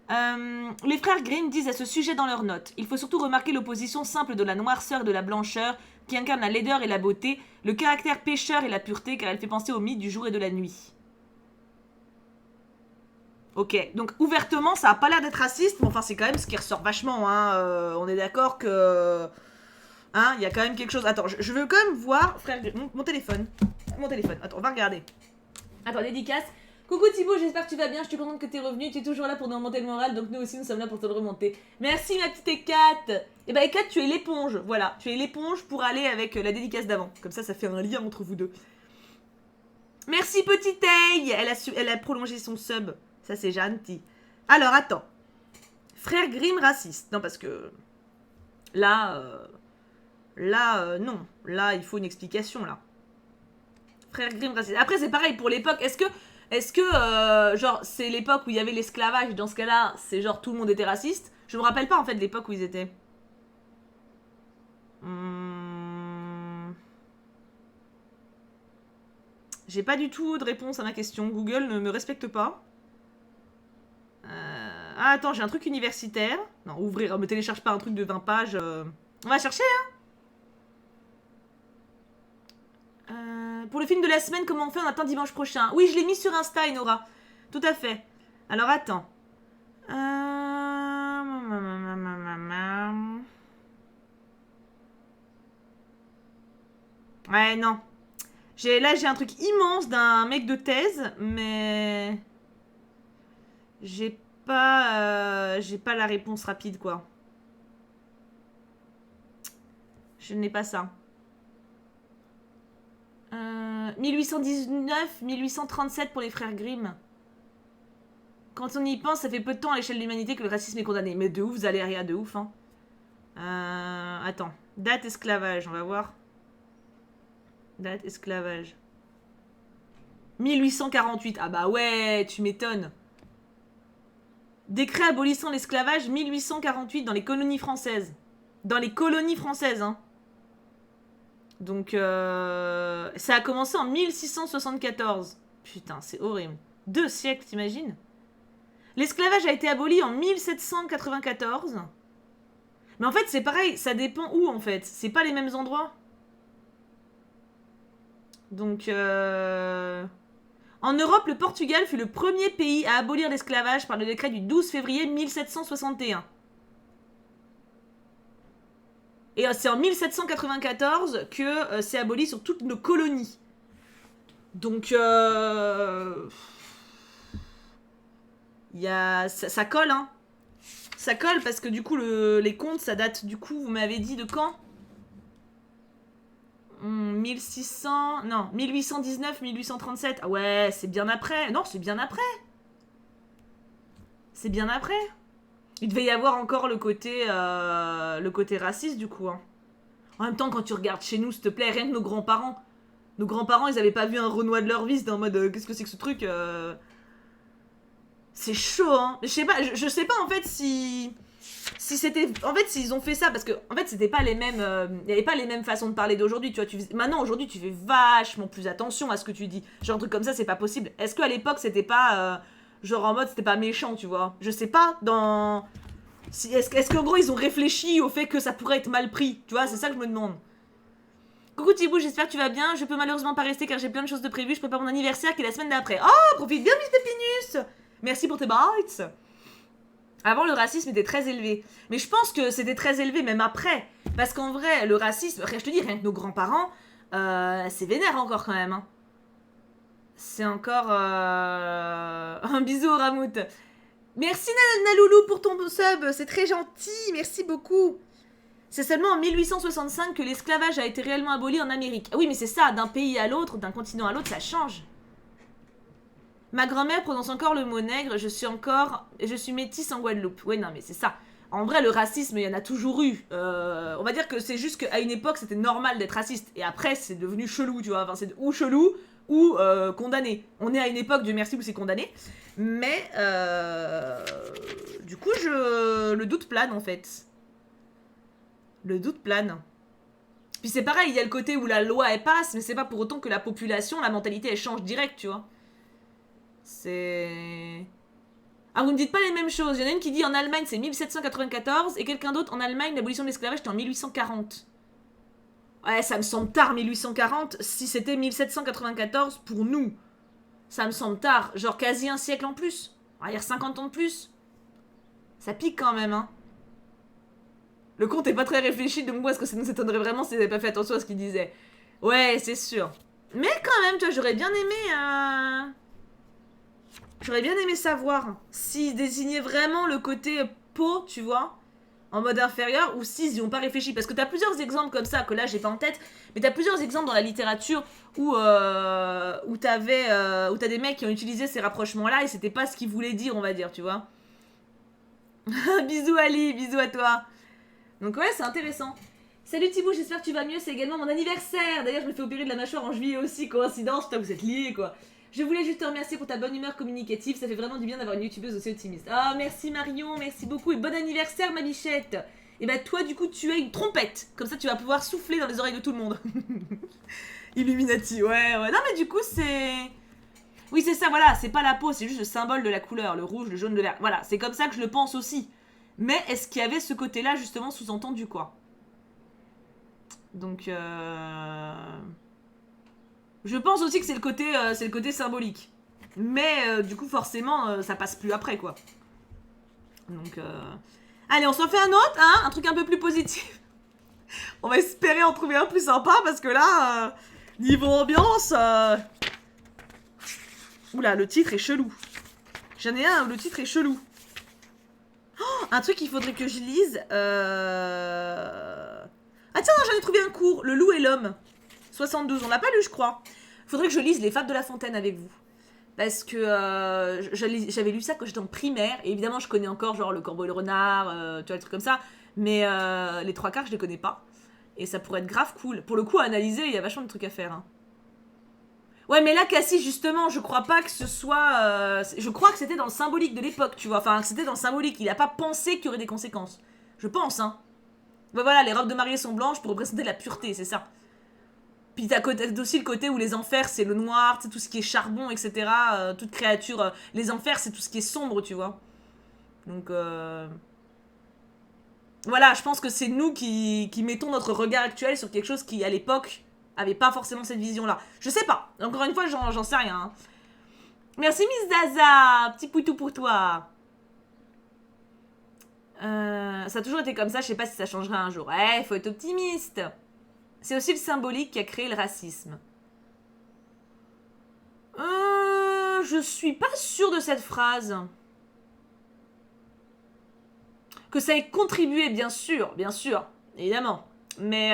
Les frères Grimm disent à ce sujet dans leurs notes: il faut surtout remarquer l'opposition simple de la noirceur et de la blancheur, qui incarne la laideur et la beauté, le caractère pécheur et la pureté, car elle fait penser au mythe du jour et de la nuit. Ok, donc ouvertement, ça a pas l'air d'être raciste, mais enfin, c'est quand même ce qui ressort vachement, hein. On est d'accord que... Hein, il y a quand même quelque chose... Attends, je veux quand même voir... Frère, mon téléphone. Mon téléphone. Attends, on va regarder. Attends, dédicace. Coucou Thibaut, j'espère que tu vas bien, je suis contente que tu es revenu, tu es toujours là pour nous remonter le moral, donc nous aussi nous sommes là pour te le remonter. Merci ma petite Ekat. Et bah Ekat, tu es l'éponge, voilà, tu es l'éponge pour aller avec la dédicace d'avant. Comme ça fait un lien entre vous deux. Merci petite Aïe, elle a prolongé son sub, ça c'est gentil. Alors attends, frère Grimm raciste, non parce que... Là, non, là il faut une explication là. Frère Grimm raciste. Après c'est pareil pour l'époque, est-ce que genre, c'est l'époque où il y avait l'esclavage, dans ce cas-là, c'est genre tout le monde était raciste? Je me rappelle pas en fait de l'époque où ils étaient. J'ai pas du tout de réponse à ma question. Google ne me respecte pas. Ah, attends, j'ai un truc universitaire. Non, ouvrir, me télécharge pas un truc de 20 pages. On va chercher, hein. Pour le film de la semaine, comment on fait? On attend dimanche prochain. Oui, je l'ai mis sur Insta, Inora. Tout à fait. Alors, attends. Ouais, non. Là, j'ai un truc immense d'un mec de thèse, mais... J'ai pas la réponse rapide, quoi. Je n'ai pas ça. 1819, 1837 pour les frères Grimm. Quand on y pense, ça fait peu de temps à l'échelle de l'humanité que le racisme est condamné. Mais de ouf, Zaléria, de ouf, hein. Attends. Date esclavage, on va voir. Date esclavage. 1848. Ah bah ouais, tu m'étonnes. Décret abolissant l'esclavage 1848 dans les colonies françaises. Dans les colonies françaises, hein. Donc, ça a commencé en 1674. Putain, c'est horrible. 2 siècles, t'imagines? L'esclavage a été aboli en 1794. Mais en fait, c'est pareil, ça dépend où, en fait. C'est pas les mêmes endroits. Donc, en Europe, le Portugal fut le premier pays à abolir l'esclavage par le décret du 12 février 1761. Et c'est en 1794 que c'est aboli sur toutes nos colonies. Donc, ça colle, hein. Ça colle parce que du coup, les comptes, ça date, du coup, vous m'avez dit de quand? 1600... Non, 1819, 1837. Ah ouais, c'est bien après. Non, c'est bien après. C'est bien après. Il devait y avoir encore le côté raciste, du coup. Hein. En même temps, quand tu regardes chez nous, s'il te plaît, rien que nos grands-parents. Nos grands-parents, ils avaient pas vu un Renoir de leur vie, c'était en mode, qu'est-ce que c'est que ce truc C'est chaud, hein. Je sais pas, je sais pas, en fait, si c'était... En fait, s'ils ont fait ça, parce que, en fait, c'était pas les mêmes... Il y avait pas les mêmes façons de parler d'aujourd'hui, tu vois. Maintenant, aujourd'hui, tu fais vachement plus attention à ce que tu dis. Genre, un truc comme ça, c'est pas possible. Est-ce qu'à l'époque, c'était pas... genre, en mode, c'était pas méchant, tu vois. Je sais pas, dans... Est-ce qu'en gros, ils ont réfléchi au fait que ça pourrait être mal pris. Tu vois, c'est ça que je me demande. Coucou Thibaut, j'espère que tu vas bien. Je peux malheureusement pas rester car j'ai plein de choses de prévues. Je prépare mon anniversaire qui est la semaine d'après. Oh, profite bien, Miss Pépinus. Merci pour tes bites. Avant, le racisme était très élevé. Mais je pense que c'était très élevé même après. Parce qu'en vrai, le racisme, je te dis, rien que nos grands-parents, c'est vénère encore quand même. Hein. C'est encore... Un bisou au Ramout. Merci Naloulou pour ton sub, c'est très gentil, merci beaucoup. C'est seulement en 1865 que l'esclavage a été réellement aboli en Amérique. Ah oui, mais c'est ça, d'un pays à l'autre, d'un continent à l'autre, ça change. Ma grand-mère prononce encore le mot nègre, je suis métisse en Guadeloupe. Oui, non, mais c'est ça. En vrai, le racisme, il y en a toujours eu. On va dire que c'est juste qu'à une époque, c'était normal d'être raciste. Et après, c'est devenu chelou, tu vois. Enfin, c'est ou chelou, ou condamné. On est à une époque, Dieu merci, où c'est condamné. Mais, du coup, le doute plane, en fait. Le doute plane. Puis c'est pareil, il y a le côté où la loi, elle passe, mais c'est pas pour autant que la population, la mentalité, elle change direct, tu vois. C'est... Ah, vous ne dites pas les mêmes choses. Il y en a une qui dit en Allemagne c'est 1794 et quelqu'un d'autre en Allemagne l'abolition de l'esclavage c'était en 1840. Ouais, ça me semble tard 1840 si c'était 1794 pour nous. Ça me semble tard, genre quasi un siècle en plus. On va dire 50 ans de plus. Ça pique quand même, hein. Le compte est pas très réfléchi, donc moi, est-ce que ça nous étonnerait vraiment s'ils n'avaient pas fait attention à ce qu'il disait. Ouais, c'est sûr. Mais quand même, tu vois, j'aurais bien aimé... J'aurais bien aimé savoir s'ils désignaient vraiment le côté peau, tu vois, en mode inférieur, ou s'ils y ont pas réfléchi. Parce que t'as plusieurs exemples comme ça, que là, j'ai pas en tête, mais t'as plusieurs exemples dans la littérature où t'as des mecs qui ont utilisé ces rapprochements-là et c'était pas ce qu'ils voulaient dire, on va dire, tu vois. Bisous Ali, bisous à toi. Donc ouais, c'est intéressant. Salut Thibaut, j'espère que tu vas mieux, c'est également mon anniversaire. D'ailleurs, je me fais opérer de la mâchoire en juillet aussi, coïncidence, putain, vous êtes liés quoi. Je voulais juste te remercier pour ta bonne humeur communicative, ça fait vraiment du bien d'avoir une youtubeuse aussi optimiste. Ah, merci Marion, merci beaucoup et bon anniversaire ma bichette. Et bah toi, du coup, tu as une trompette, comme ça tu vas pouvoir souffler dans les oreilles de tout le monde. Illuminati, ouais. Non mais du coup, c'est... Oui, c'est ça, voilà, c'est pas la peau, c'est juste le symbole de la couleur, le rouge, le jaune, le vert. Voilà, c'est comme ça que je le pense aussi. Mais est-ce qu'il y avait ce côté-là, justement, sous-entendu, quoi? Donc, je pense aussi que c'est le côté symbolique. Mais, du coup, forcément, ça passe plus après, quoi. Donc, allez, on s'en fait un autre, hein? Un truc un peu plus positif. On va espérer en trouver un plus sympa, parce que là, niveau ambiance... Oula, le titre est chelou. J'en ai un où le titre est chelou. Oh, un truc qu'il faudrait que je lise. Ah tiens, j'en ai trouvé un court. Le loup et l'homme. 72, on l'a pas lu, je crois. Faudrait que je lise Les Fables de La Fontaine avec vous. Parce que j'avais lu ça quand j'étais en primaire. Et évidemment, je connais encore genre Le Corbeau et le Renard, tu vois, des trucs comme ça. Mais les trois quarts, je les connais pas. Et ça pourrait être grave cool. Pour le coup, à analyser, il y a vachement de trucs à faire. Hein. Ouais, mais là, Cassie, justement, je crois pas que ce soit... je crois que c'était dans le symbolique de l'époque, tu vois. Enfin, que c'était dans le symbolique. Il a pas pensé qu'il y aurait des conséquences. Je pense, hein. Bah voilà, les robes de mariée sont blanches pour représenter la pureté, c'est ça. Puis t'as aussi le côté où les enfers, c'est le noir, c'est tout ce qui est charbon, etc. Toute créature... les enfers, c'est tout ce qui est sombre, tu vois. Donc, voilà, je pense que c'est nous qui mettons notre regard actuel sur quelque chose qui, à l'époque... avait pas forcément cette vision-là. Je sais pas. Encore une fois, j'en sais rien. Hein. Merci Miss Zaza. Petit poutou pour toi. Ça a toujours été comme ça. Je sais pas si ça changera un jour. Ouais, faut être optimiste. C'est aussi le symbolique qui a créé le racisme. Je suis pas sûre de cette phrase. Que ça ait contribué, bien sûr, évidemment. Mais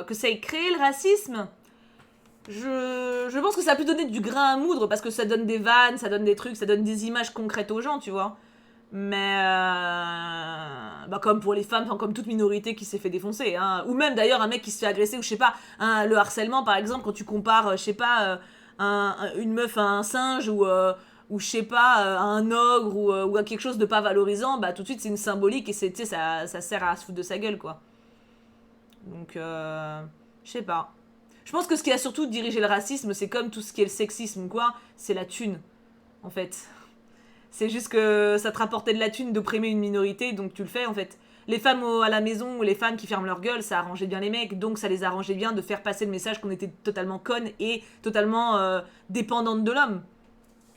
que ça ait créé le racisme, je pense que ça a pu donner du grain à moudre parce que ça donne des vannes, ça donne des trucs, ça donne des images concrètes aux gens, tu vois. Mais bah comme pour les femmes, enfin, comme toute minorité qui s'est fait défoncer, hein. Ou même d'ailleurs un mec qui se fait agresser, ou je sais pas, hein, le harcèlement par exemple, quand tu compares, je sais pas, une meuf à un singe ou je sais pas, à un ogre ou à quelque chose de pas valorisant, bah tout de suite c'est une symbolique et c'est, ça sert à se foutre de sa gueule quoi. Donc, je sais pas. Je pense que ce qui a surtout dirigé le racisme, c'est comme tout ce qui est le sexisme, quoi. C'est la thune, en fait. C'est juste que ça te rapportait de la thune d'opprimer une minorité, donc tu le fais, en fait. Les femmes à la maison ou les femmes qui ferment leur gueule, ça arrangeait bien les mecs, donc ça les arrangeait bien de faire passer le message qu'on était totalement connes et totalement dépendantes de l'homme.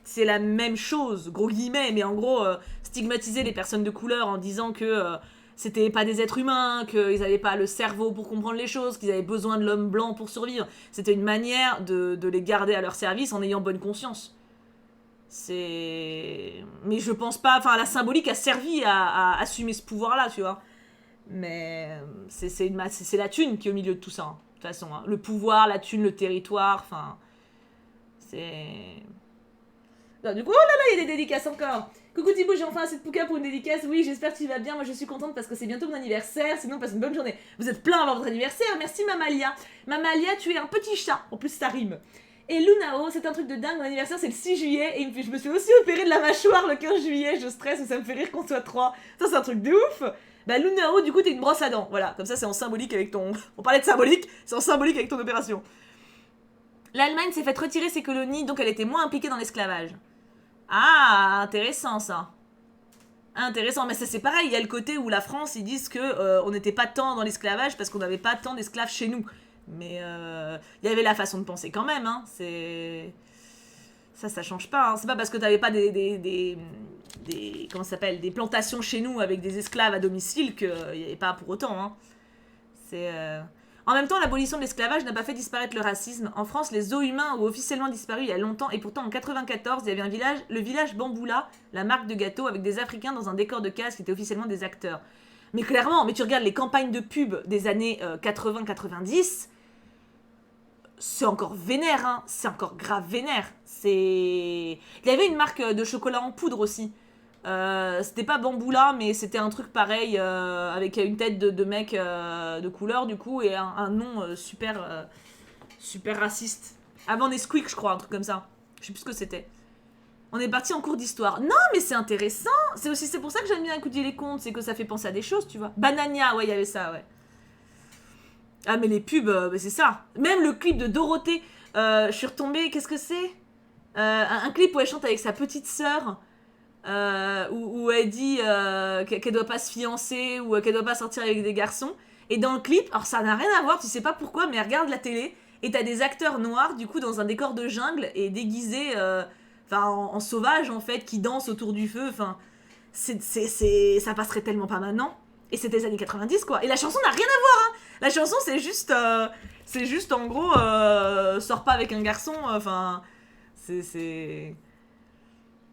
C'est la même chose, gros guillemets, mais en gros, stigmatiser les personnes de couleur en disant que... c'était pas des êtres humains, qu'ils avaient pas le cerveau pour comprendre les choses, qu'ils avaient besoin de l'homme blanc pour survivre. C'était une manière de les garder à leur service en ayant bonne conscience. C'est... Mais je pense pas... Enfin, la symbolique a servi à assumer ce pouvoir-là, tu vois. Mais c'est la thune qui est au milieu de tout ça, hein, de toute façon. Hein. Le pouvoir, la thune, le territoire, enfin... C'est... Non, du coup, oh là là, il y a des dédicaces encore. Coucou Thibaut, j'ai enfin assez de pouca pour une dédicace. Oui, j'espère que tu vas bien. Moi, je suis contente parce que c'est bientôt mon anniversaire. Sinon, passe une bonne journée. Vous êtes plein avant votre anniversaire. Merci Mamalia. Mamalia, tu es un petit chat. En plus, ça rime. Et Lunao, c'est un truc de dingue. Mon anniversaire, c'est le 6 juillet. Et je me suis aussi opérée de la mâchoire le 15 juillet. Je stresse et ça me fait rire qu'on soit 3. Ça, c'est un truc de ouf. Bah, Lunao, du coup, t'es une brosse à dents. Voilà, comme ça, c'est en symbolique avec ton... On parlait de symbolique, c'est en symbolique avec ton opération. L'Allemagne s'est fait retirer ses colonies, donc elle était moins impliquée dans l'esclavage. Ah, intéressant ça. Intéressant, mais ça c'est pareil, il y a le côté où la France, ils disent que on n'était pas tant dans l'esclavage parce qu'on n'avait pas tant d'esclaves chez nous. Mais il y avait la façon de penser quand même, hein. C'est... Ça change pas, hein. C'est pas parce que t'avais pas comment ça s'appelle, des plantations chez nous avec des esclaves à domicile qu'il n'y avait pas pour autant, hein. C'est... En même temps, l'abolition de l'esclavage n'a pas fait disparaître le racisme. En France, les os humains ont officiellement disparu il y a longtemps, et pourtant en 94, il y avait un village, le village Bamboula, la marque de gâteau, avec des Africains dans un décor de casse qui étaient officiellement des acteurs. Mais clairement, mais tu regardes les campagnes de pub des années 80-90, c'est encore vénère, hein. C'est encore grave vénère. C'est... Il y avait une marque de chocolat en poudre aussi. C'était pas Bamboula, mais c'était un truc pareil, avec une tête de mec de couleur, du coup, et un nom super raciste. Avant Nesquik, je crois, un truc comme ça. Je sais plus ce que c'était. On est parti en cours d'histoire. Non, mais c'est intéressant. C'est pour ça que j'aime bien écouter les contes, c'est que ça fait penser à des choses, tu vois. Banania, ouais, il y avait ça, ouais. Ah, mais les pubs, c'est ça. Même le clip de Dorothée, je suis retombée, qu'est-ce que c'est un clip où elle chante avec sa petite sœur, où elle dit qu'elle doit pas se fiancer ou qu'elle doit pas sortir avec des garçons. Et dans le clip, alors ça n'a rien à voir, tu sais pas pourquoi, mais elle regarde la télé et t'as des acteurs noirs, du coup, dans un décor de jungle et déguisés, en sauvage en fait, qui dansent autour du feu. Enfin, ça passerait tellement pas maintenant. Et c'était les années 90, quoi. Et la chanson n'a rien à voir, hein. La chanson, c'est juste en gros, sors pas avec un garçon, enfin, c'est...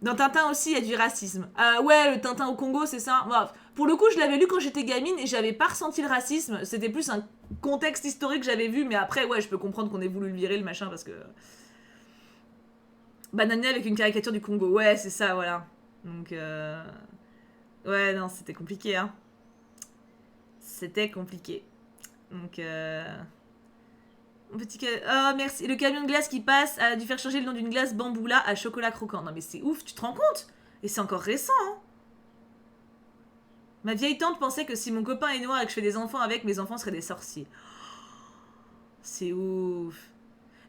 Dans Tintin aussi, il y a du racisme. Ouais, le Tintin au Congo, c'est ça. Bon, pour le coup, je l'avais lu quand j'étais gamine et j'avais pas ressenti le racisme. C'était plus un contexte historique que j'avais vu, mais après, ouais, je peux comprendre qu'on ait voulu le virer, le machin, parce que... Banania avec une caricature du Congo. Ouais, c'est ça, voilà. Donc, ouais, non, c'était compliqué, hein. C'était compliqué. Donc, oh, merci. Le camion de glace qui passe a dû faire changer le nom d'une glace Bamboula à chocolat croquant. Non, mais c'est ouf, tu te rends compte? Et c'est encore récent, hein. Ma vieille tante pensait que si mon copain est noir et que je fais des enfants avec, mes enfants seraient des sorciers. C'est ouf.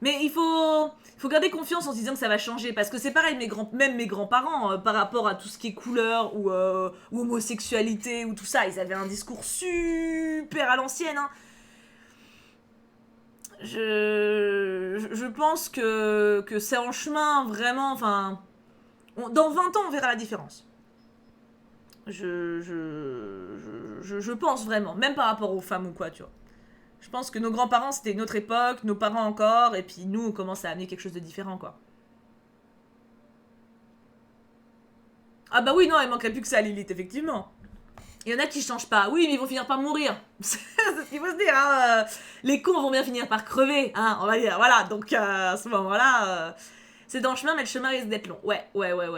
Mais il faut garder confiance en se disant que ça va changer. Parce que c'est pareil, même mes grands-parents, par rapport à tout ce qui est couleur ou homosexualité ou tout ça, ils avaient un discours super à l'ancienne, hein. Je pense que c'est en chemin, vraiment, enfin... Dans 20 ans, on verra la différence. Je pense vraiment, même par rapport aux femmes ou quoi, tu vois. Je pense que nos grands-parents, c'était une autre époque, nos parents encore, et puis nous, on commence à amener quelque chose de différent, quoi. Ah bah oui, non, il manquerait plus que ça, Lilith, effectivement. Il y en a qui changent pas. Oui, mais ils vont finir par mourir. C'est ce qu'il faut se dire, hein. Les cons vont bien finir par crever, hein, on va dire. Voilà, donc à ce moment-là, c'est dans le chemin, mais le chemin risque d'être long. Ouais.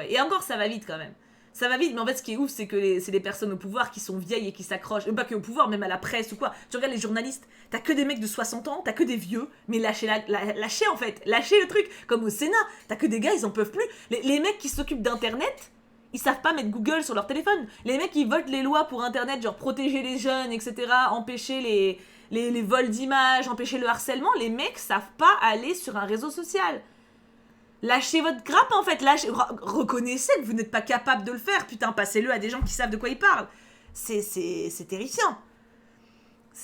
Et encore, ça va vite quand même. Ça va vite, mais en fait, ce qui est ouf, c'est que c'est les personnes au pouvoir qui sont vieilles et qui s'accrochent. Pas que au pouvoir, même à la presse ou quoi. Tu regardes les journalistes, t'as que des mecs de 60 ans, t'as que des vieux, mais lâchez en fait. Lâchez le truc. Comme au Sénat, t'as que des gars, ils en peuvent plus. Les mecs qui s'occupent d'Internet, ils savent pas mettre Google sur leur téléphone. Les mecs qui votent les lois pour Internet, genre protéger les jeunes, etc., empêcher les vols d'images, empêcher le harcèlement, les mecs savent pas aller sur un réseau social. Lâchez votre grappe en fait, reconnaissez que vous n'êtes pas capable de le faire, putain, passez-le à des gens qui savent de quoi ils parlent. C'est terrifiant.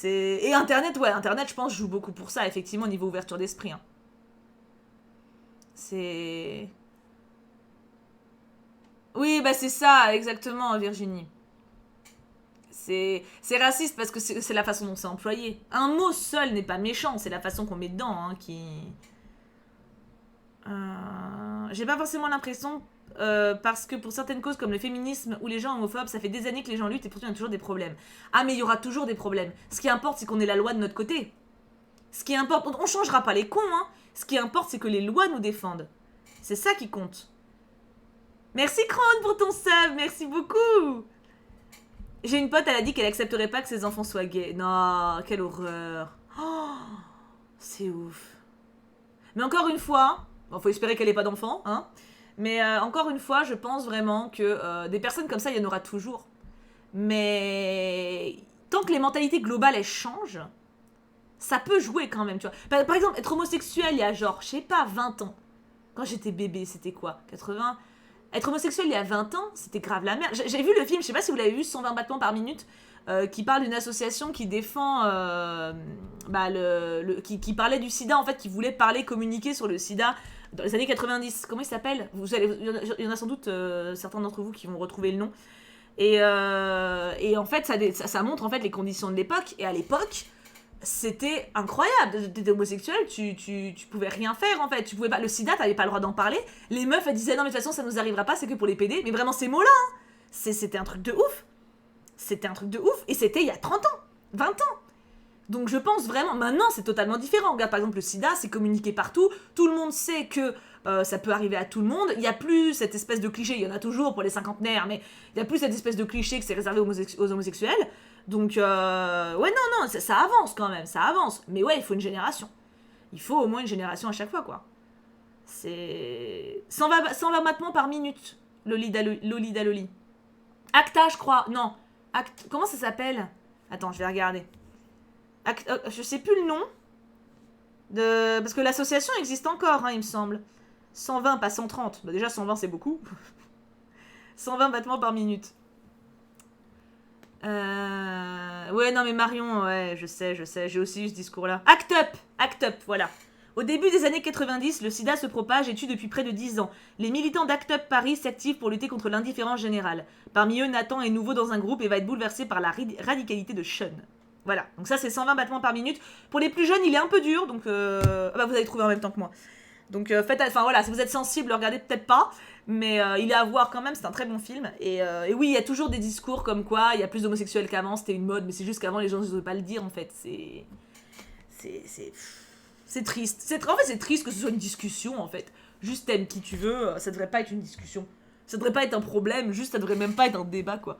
Et Internet, ouais, Internet je pense joue beaucoup pour ça, effectivement, au niveau ouverture d'esprit. Hein. C'est... Oui, bah c'est ça, exactement, Virginie. C'est raciste parce que c'est la façon dont c'est employé. Un mot seul n'est pas méchant, c'est la façon qu'on met dedans, hein, qui... J'ai pas forcément l'impression, parce que pour certaines causes comme le féminisme ou les gens homophobes, ça fait des années que les gens luttent et pourtant il y a toujours des problèmes. Ah mais il y aura toujours des problèmes. Ce qui importe c'est qu'on ait la loi de notre côté. Ce qui importe, on changera pas les cons, hein. Ce qui importe c'est que les lois nous défendent. C'est ça qui compte. Merci Krone pour ton sub, merci beaucoup. J'ai une pote, elle a dit qu'elle accepterait pas que ses enfants soient gays. Non, quelle horreur. Oh, c'est ouf. Mais encore une fois, bon, faut espérer qu'elle ait pas d'enfants, hein. Mais encore une fois, je pense vraiment que des personnes comme ça, il y en aura toujours. Mais tant que les mentalités globales, elles changent, ça peut jouer quand même, tu vois. Par exemple, être homosexuel il y a genre, je sais pas, 20 ans. Quand j'étais bébé, c'était quoi 80 Être homosexuel il y a 20 ans, c'était grave la merde. J'ai vu le film, je sais pas si vous l'avez vu, 120 battements par minute, qui parle d'une association qui défend, qui parlait du sida, en fait, qui voulait communiquer sur le sida dans les années 90. Comment il s'appelle? Il y en a sans doute certains d'entre vous qui vont retrouver le nom. Et en fait, ça montre en fait les conditions de l'époque. Et à l'époque, c'était incroyable. T'étais homosexuel, tu pouvais rien faire en fait. Tu pouvais pas, le sida, t'avais pas le droit d'en parler. Les meufs, elles disaient non, mais de toute façon, ça nous arrivera pas, c'est que pour les PD. Mais vraiment, ces mots-là, hein, c'était un truc de ouf. C'était un truc de ouf. Et c'était il y a 30 ans, 20 ans. Donc je pense vraiment, maintenant c'est totalement différent. Regarde par exemple le sida, c'est communiqué partout, tout le monde sait que ça peut arriver à tout le monde, il n'y a plus cette espèce de cliché, il y en a toujours pour les cinquantenaires, mais il n'y a plus cette espèce de cliché que c'est réservé aux homosexuels. Donc ouais non, ça avance quand même, ça avance. Mais ouais, il faut une génération. Il faut au moins une génération à chaque fois quoi. C'est 120 battements par minute, Lolita Loli. Acta je crois, non. Comment ça s'appelle? Attends, je vais regarder. Je sais plus le nom. Parce que l'association existe encore, hein, il me semble. 120, pas 130. Bah déjà, 120, c'est beaucoup. 120 battements par minute. Ouais, non, mais Marion, ouais, je sais, j'ai aussi eu ce discours-là. Act Up, voilà. Au début des années 90, le sida se propage et tue depuis près de 10 ans. Les militants d'Act Up Paris s'activent pour lutter contre l'indifférence générale. Parmi eux, Nathan est nouveau dans un groupe et va être bouleversé par la radicalité de Sean. Voilà, donc ça c'est 120 battements par minute. Pour les plus jeunes, il est un peu dur, donc vous allez trouver en même temps que moi. Donc si vous êtes sensible, regardez peut-être pas, mais il est à voir quand même, c'est un très bon film. Et oui, il y a toujours des discours comme quoi il y a plus d'homosexuels qu'avant, c'était une mode, mais c'est juste qu'avant les gens n'osaient pas le dire en fait. C'est triste. En fait, c'est triste que ce soit une discussion en fait. Juste t'aimes qui tu veux, ça devrait pas être une discussion. Ça devrait pas être un problème, juste ça devrait même pas être un débat quoi.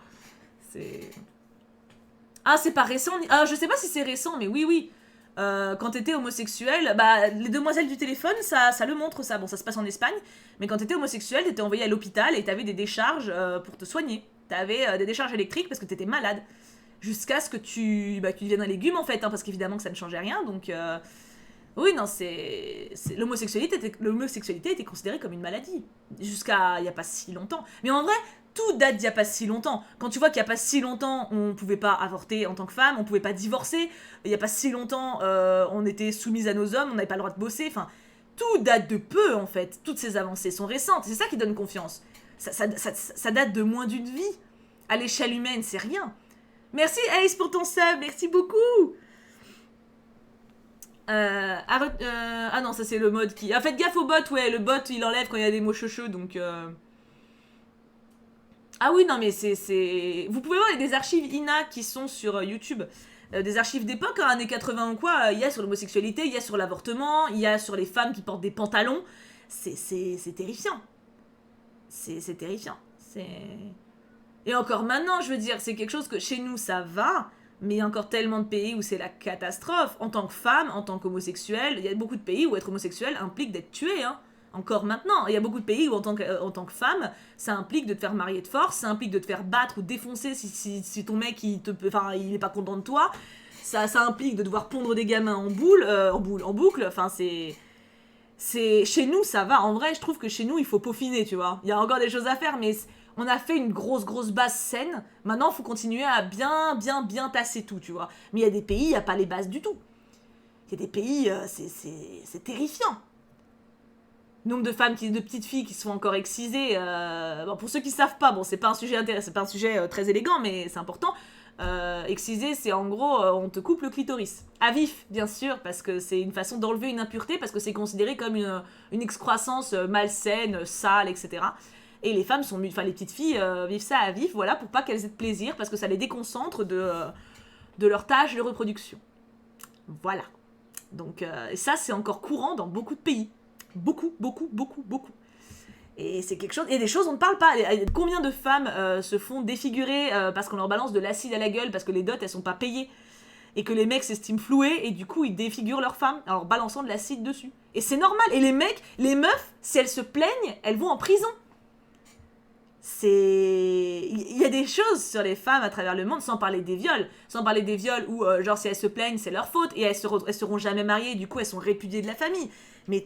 Ah, c'est pas récent. Je sais pas si c'est récent, mais oui. Quand t'étais homosexuel, les demoiselles du téléphone, ça le montre ça. Bon, ça se passe en Espagne, mais quand t'étais homosexuel, t'étais envoyé à l'hôpital et t'avais des décharges pour te soigner. T'avais des décharges électriques parce que t'étais malade. Jusqu'à ce que tu deviennes un légume en fait, hein, parce qu'évidemment que ça ne changeait rien. Donc, oui, non, l'homosexualité était considérée comme une maladie. Jusqu'à il y a pas si longtemps. Mais en vrai, tout date d'il y a pas si longtemps. Quand tu vois qu'il y a pas si longtemps, on pouvait pas avorter en tant que femme, on pouvait pas divorcer, il y a pas si longtemps, on était soumise à nos hommes, on n'avait pas le droit de bosser, enfin, tout date de peu en fait. Toutes ces avancées sont récentes, c'est ça qui donne confiance. Ça date de moins d'une vie. À l'échelle humaine, c'est rien. Merci Ace pour ton sub, merci beaucoup. Ah non, ça c'est le mode qui... faites gaffe au bot, ouais, le bot il enlève quand il y a des mots checheux, donc... Ah oui, non, mais vous pouvez voir, il y a des archives INA qui sont sur YouTube. Des archives d'époque, hein, années 80 ou quoi. Il y a sur l'homosexualité, il y a sur l'avortement, il y a sur les femmes qui portent des pantalons. C'est terrifiant. C'est terrifiant. Et encore maintenant, je veux dire, c'est quelque chose que chez nous, ça va. Mais il y a encore tellement de pays où c'est la catastrophe. En tant que femme, en tant qu'homosexuel, il y a beaucoup de pays où être homosexuel implique d'être tué, hein. Encore maintenant, il y a beaucoup de pays où en tant que femme, ça implique de te faire marier de force, ça implique de te faire battre ou défoncer si ton mec il est pas content de toi, ça implique de devoir pondre des gamins en boucle, enfin c'est chez nous ça va. En vrai, je trouve que chez nous il faut peaufiner, tu vois. Il y a encore des choses à faire, mais on a fait une grosse base saine. Maintenant, il faut continuer à bien tasser tout, tu vois. Mais il y a des pays, il n'y a pas les bases du tout. Il y a des pays, c'est terrifiant. Nombre de petites filles qui sont encore excisées. Pour ceux qui savent pas, c'est pas un sujet très élégant, mais c'est important. Exciser, c'est en gros, on te coupe le clitoris. À vif, bien sûr, parce que c'est une façon d'enlever une impureté, parce que c'est considéré comme une excroissance malsaine, sale, etc. Et les femmes les petites filles vivent ça à vif, voilà, pour pas qu'elles aient de plaisir, parce que ça les déconcentre de leur tâche de reproduction. Voilà. Donc, et ça, c'est encore courant dans beaucoup de pays. Beaucoup. Et c'est quelque chose... Il y a des choses, on ne parle pas. Combien de femmes se font défigurer parce qu'on leur balance de l'acide à la gueule, parce que les dots, elles sont pas payées, et que les mecs s'estiment floués, et du coup, ils défigurent leurs femmes en leur balançant de l'acide dessus. Et c'est normal. Et les meufs, si elles se plaignent, elles vont en prison. Il y a des choses sur les femmes à travers le monde, sans parler des viols où genre si elles se plaignent c'est leur faute et elles seront jamais mariées, du coup elles sont répudiées de la famille. Mais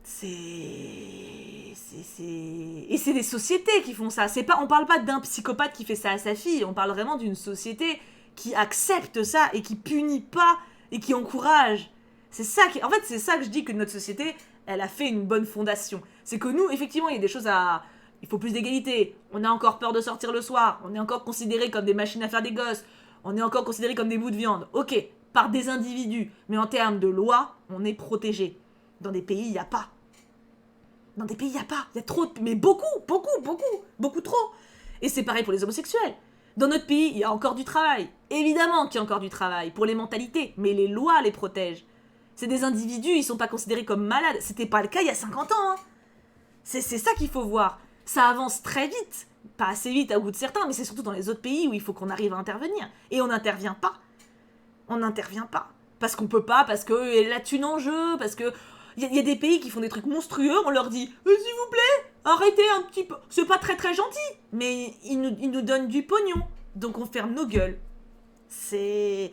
c'est Et c'est des sociétés qui font ça. On parle pas d'un psychopathe qui fait ça à sa fille, on parle vraiment d'une société qui accepte ça et qui punit pas et qui encourage. En fait, c'est ça que je dis que notre société, elle a fait une bonne fondation. C'est que nous, effectivement, il y a des choses à... Il faut plus d'égalité. On a encore peur de sortir le soir. On est encore considérés comme des machines à faire des gosses. On est encore considérés comme des bouts de viande. Ok, par des individus. Mais en termes de loi, on est protégé. Dans des pays, il n'y a pas. Dans des pays, il n'y a pas. Il y a trop de... Mais beaucoup trop. Et c'est pareil pour les homosexuels. Dans notre pays, il y a encore du travail. Évidemment qu'il y a encore du travail pour les mentalités. Mais les lois les protègent. C'est des individus, ils sont pas considérés comme malades. C'était pas le cas il y a 50 ans. Hein. C'est ça qu'il faut voir. Ça avance très vite. Pas assez vite à goût de certains, mais c'est surtout dans les autres pays où il faut qu'on arrive à intervenir. Et on n'intervient pas. On n'intervient pas. Parce qu'on peut pas, parce que la thune en jeu, parce que... Il y a des pays qui font des trucs monstrueux, on leur dit « S'il vous plaît, arrêtez un petit peu. » C'est pas très très gentil, mais ils nous donnent du pognon. Donc on ferme nos gueules. C'est...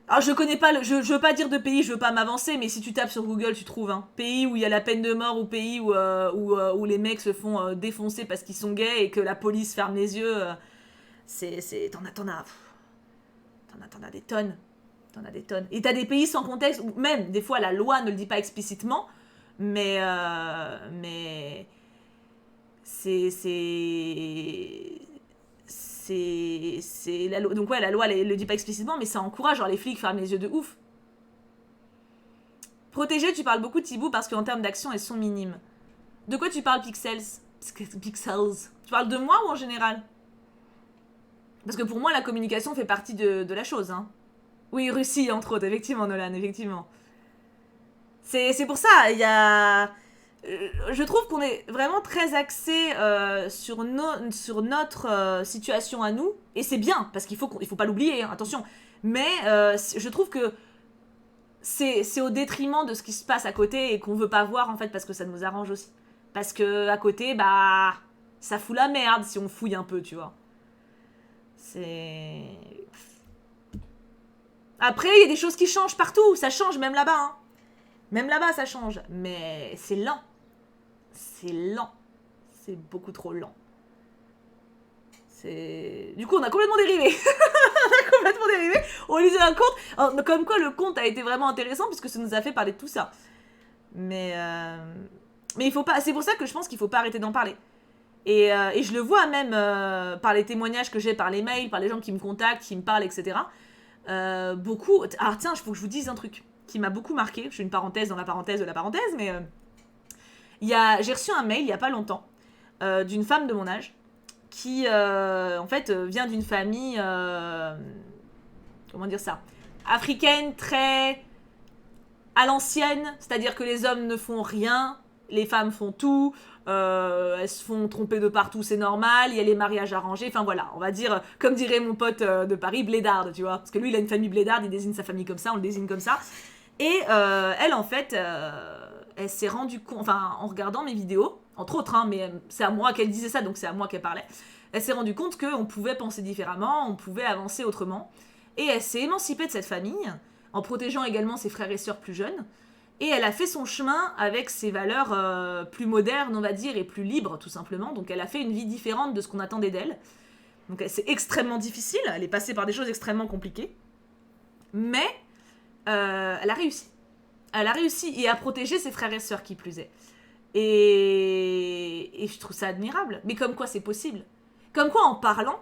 Alors je connais pas, je veux pas dire de pays, je veux pas m'avancer, mais si tu tapes sur Google, tu trouves un pays où il y a la peine de mort, ou pays où les mecs se font défoncer parce qu'ils sont gays et que la police ferme les yeux. T'en as des tonnes. T'en as des tonnes. Et t'as des pays sans contexte où même des fois la loi ne le dit pas explicitement, mais c'est la loi. Donc ouais, la loi elle le dit pas explicitement, mais ça encourage genre les flics ferment les yeux de ouf. Protéger, tu parles beaucoup de Thibaut parce qu'en termes d'action elles sont minimes. De quoi tu parles, Pixels? Pixels. Tu parles de moi ou en général? Parce que pour moi la communication fait partie de la chose, hein. Oui, Russie entre autres, effectivement, Nolan, effectivement. C'est pour ça, il y a... Je trouve qu'on est vraiment très axé sur notre situation à nous, et c'est bien, parce qu'il faut pas l'oublier, hein, attention. Mais je trouve que c'est au détriment de ce qui se passe à côté et qu'on veut pas voir, en fait, parce que ça nous arrange aussi. Parce que à côté, bah, ça fout la merde si on fouille un peu, tu vois. C'est... Après, il y a des choses qui changent partout, ça change même là-bas, hein. Même là-bas, ça change, mais c'est lent. C'est lent. C'est beaucoup trop lent. Du coup, on a complètement dérivé. On lisait un conte. Comme quoi, le conte a été vraiment intéressant puisque ça nous a fait parler de tout ça. Mais il faut pas... C'est pour ça que je pense qu'il faut pas arrêter d'en parler. Et je le vois même par les témoignages que j'ai, par les mails, par les gens qui me contactent, qui me parlent, etc. Beaucoup... Alors tiens, il faut que je vous dise un truc qui m'a beaucoup marqué. Je fais une parenthèse dans la parenthèse de la parenthèse, mais... j'ai reçu un mail il y a pas longtemps d'une femme de mon âge qui en fait vient d'une famille comment dire ça, africaine, très à l'ancienne, c'est-à-dire que les hommes ne font rien, les femmes font tout, elles se font tromper de partout, c'est normal, il y a les mariages arrangés, enfin voilà, on va dire, comme dirait mon pote de Paris, blédarde, tu vois, parce que lui il a une famille blédarde, il désigne sa famille comme ça, on le désigne comme ça, et elle en fait... elle s'est rendue compte, enfin en regardant mes vidéos, entre autres, hein, mais c'est à moi qu'elle disait ça, donc c'est à moi qu'elle parlait, elle s'est rendue compte qu'on pouvait penser différemment, on pouvait avancer autrement, et elle s'est émancipée de cette famille, en protégeant également ses frères et sœurs plus jeunes, et elle a fait son chemin avec ses valeurs plus modernes, on va dire, et plus libres, tout simplement, donc elle a fait une vie différente de ce qu'on attendait d'elle, donc c'est extrêmement difficile, elle est passée par des choses extrêmement compliquées, mais elle a réussi. Elle a réussi et à protéger ses frères et sœurs qui plus est. Et je trouve ça admirable. Mais comme quoi c'est possible. Comme quoi en parlant,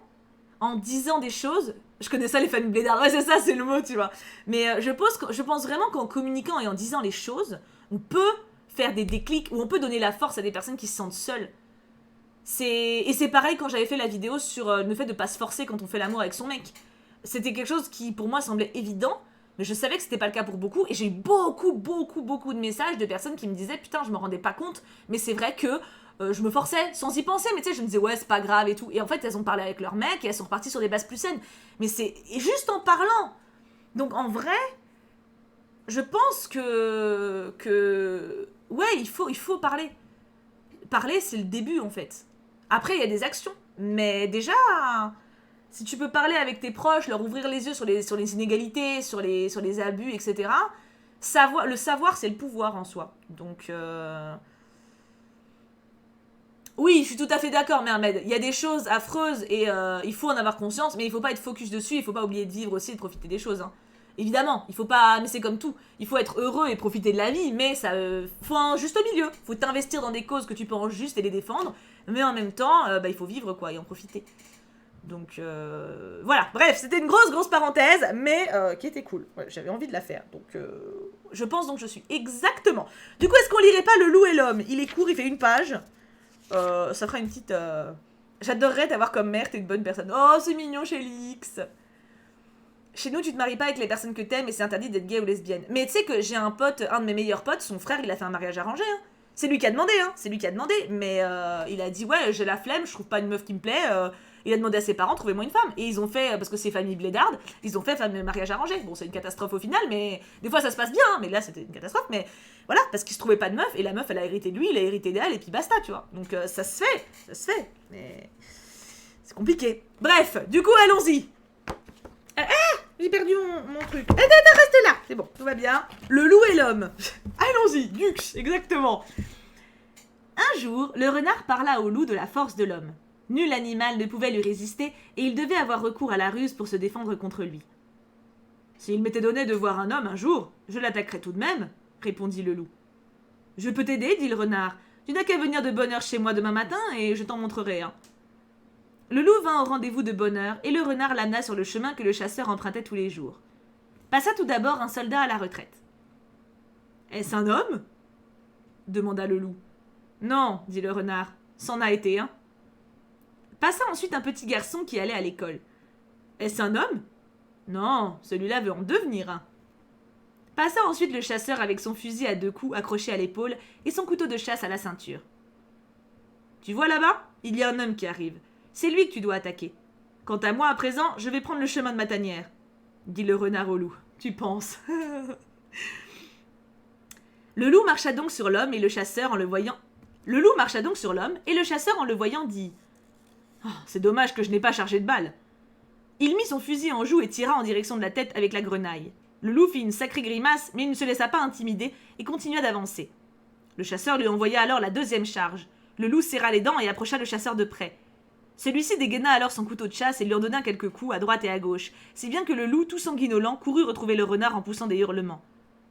en disant des choses... Je connais ça les familles blédards, ouais c'est ça, c'est le mot, tu vois. Mais je pense vraiment qu'en communiquant et en disant les choses, on peut faire des déclics, ou on peut donner la force à des personnes qui se sentent seules. Et c'est pareil quand j'avais fait la vidéo sur le fait de pas se forcer quand on fait l'amour avec son mec. C'était quelque chose qui pour moi semblait évident, mais je savais que c'était pas le cas pour beaucoup, et j'ai eu beaucoup de messages de personnes qui me disaient « Putain, je me rendais pas compte, mais c'est vrai que je me forçais sans y penser, mais tu sais, je me disais « Ouais, c'est pas grave et tout. » Et en fait, elles ont parlé avec leur mec, et elles sont reparties sur des bases plus saines. Mais c'est juste en parlant. Donc en vrai, je pense que ouais, il faut parler. Parler, c'est le début, en fait. Après, il y a des actions. Mais déjà... Si tu peux parler avec tes proches, leur ouvrir les yeux sur les inégalités, sur les abus, etc. Le savoir, c'est le pouvoir en soi. Donc, Oui, je suis tout à fait d'accord, Mermed. Il y a des choses affreuses et il faut en avoir conscience, mais il faut pas être focus dessus, il faut pas oublier de vivre aussi et de profiter des choses. Hein. Évidemment, il faut pas. Mais c'est comme tout. Il faut être heureux et profiter de la vie, mais ça. Faut un juste milieu. Faut t'investir dans des causes que tu penses justes et les défendre, mais en même temps, il faut vivre quoi et en profiter. Donc voilà, bref, c'était une grosse parenthèse, mais qui était cool. Ouais, j'avais envie de la faire, donc je pense donc je suis exactement. Du coup, est-ce qu'on lirait pas Le Loup et l'Homme? Il est court, il fait une page. Ça fera une petite... J'adorerais t'avoir comme mère, t'es une bonne personne. Oh, c'est mignon chez Lix. Chez nous, tu te maries pas avec les personnes que t'aimes et c'est interdit d'être gay ou lesbienne. Mais tu sais que j'ai un pote, un de mes meilleurs potes, son frère, il a fait un mariage arrangé. Hein. C'est lui qui a demandé, hein. C'est lui qui a demandé. Mais il a dit, ouais, j'ai la flemme, je trouve pas une meuf qui me plaît. Il a demandé à ses parents, trouvez-moi une femme. Et ils ont fait, parce que c'est famille blédarde, ils ont fait un mariage arrangé. Bon, c'est une catastrophe au final, mais des fois ça se passe bien, hein. Mais là c'était une catastrophe. Mais voilà, parce qu'il se trouvait pas de meuf, et la meuf elle a hérité de lui, il a hérité d'elle, et puis basta, tu vois. Donc ça se fait. Mais c'est compliqué. Bref, du coup, allons-y. J'ai perdu mon truc. Reste là, c'est bon, tout va bien. Le loup et l'homme. Allons-y, Dux, exactement. Un jour, le renard parla au loup de la force de l'homme. Nul animal ne pouvait lui résister, et il devait avoir recours à la ruse pour se défendre contre lui. « S'il m'était donné de voir un homme un jour, je l'attaquerais tout de même, » répondit le loup. « Je peux t'aider, dit le renard. Tu n'as qu'à venir de bonne heure chez moi demain matin, et je t'en montrerai un. » Le loup vint au rendez-vous de bonne heure, et le renard l'amena sur le chemin que le chasseur empruntait tous les jours. Passa tout d'abord un soldat à la retraite. « Est-ce un homme ?» demanda le loup. « Non, dit le renard, c'en a été un. » Passa ensuite un petit garçon qui allait à l'école. « Est-ce un homme ?»« Non, celui-là veut en devenir un. » Passa ensuite le chasseur avec son fusil à 2 coups accroché à l'épaule et son couteau de chasse à la ceinture. « Tu vois là-bas, il y a un homme qui arrive. C'est lui que tu dois attaquer. Quant à moi, à présent, je vais prendre le chemin de ma tanière. » dit le renard au loup. « Tu penses ?» Le loup marcha donc sur l'homme et le chasseur en le voyant... Le loup marcha donc sur l'homme et le chasseur en le voyant dit... Oh, c'est dommage que je n'ai pas chargé de balles. Il mit son fusil en joue et tira en direction de la tête avec la grenaille. Le loup fit une sacrée grimace, mais il ne se laissa pas intimider et continua d'avancer. Le chasseur lui envoya alors la 2e charge. Le loup serra les dents et approcha le chasseur de près. Celui-ci dégaina alors son couteau de chasse et lui en donna quelques coups à droite et à gauche, si bien que le loup, tout sanguinolent, courut retrouver le renard en poussant des hurlements.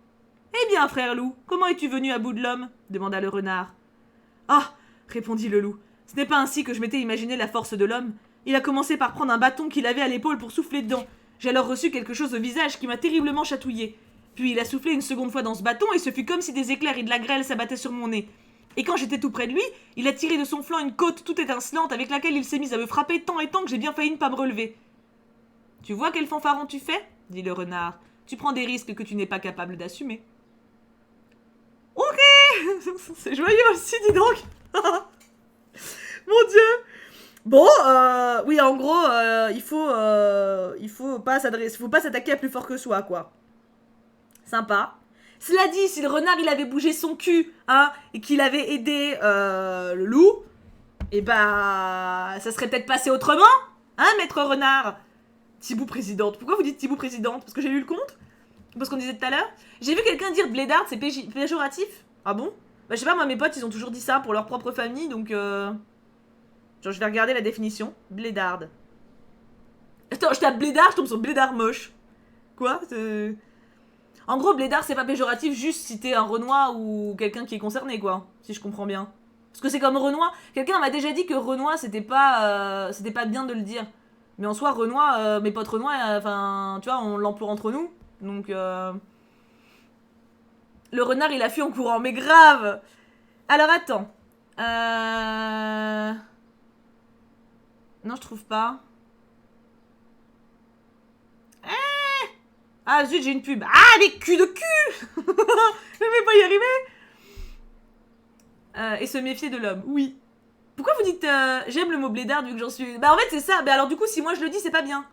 « Eh bien, frère loup, comment es-tu venu à bout de l'homme » demanda le renard. « Ah » répondit le loup. Ce n'est pas ainsi que je m'étais imaginé la force de l'homme. Il a commencé par prendre un bâton qu'il avait à l'épaule pour souffler dedans. J'ai alors reçu quelque chose au visage qui m'a terriblement chatouillé. Puis il a soufflé une seconde fois dans ce bâton et ce fut comme si des éclairs et de la grêle s'abattaient sur mon nez. Et quand j'étais tout près de lui, il a tiré de son flanc une côte toute étincelante avec laquelle il s'est mis à me frapper tant et tant que j'ai bien failli ne pas me relever. « Tu vois quel fanfaron tu fais » dit le renard. « Tu prends des risques que tu n'es pas capable d'assumer. » Ok. C'est joyeux aussi, dis donc. Mon Dieu. Bon, oui, en gros, il faut pas s'attaquer à plus fort que soi, quoi. Sympa. Cela dit, si le renard, il avait bougé son cul, hein, et qu'il avait aidé le loup, eh bah, ça serait peut-être passé autrement, hein, maître renard. Thibaut présidente. Pourquoi vous dites Thibaut présidente? Parce que j'ai lu le compte? Parce qu'on disait tout à l'heure. J'ai vu quelqu'un dire blédarde, c'est péjoratif. Ah bon? Bah, je sais pas, moi, mes potes, ils ont toujours dit ça pour leur propre famille, donc genre, je vais regarder la définition. Blédarde. Attends, je tape blédard, je tombe sur blédard moche. Quoi? En gros, blédard, c'est pas péjoratif juste si t'es un Renoir ou quelqu'un qui est concerné, quoi. Si je comprends bien. Parce que c'est comme Renoir. Quelqu'un m'a déjà dit que Renoir, c'était pas bien de le dire. Mais en soi, Renoir, mes potes Renoir, enfin, tu vois, on l'emploie entre nous. Donc, le renard, il a fui en courant, mais grave. Alors, attends. Non, je trouve pas. Ah, zut, j'ai une pub. Ah, les culs de cul. Je vais pas y arriver. Et se méfier de l'homme. Oui. Pourquoi vous dites j'aime le mot blédard vu que j'en suis... Bah, en fait, c'est ça. Mais alors, du coup, si moi je le dis, c'est pas bien.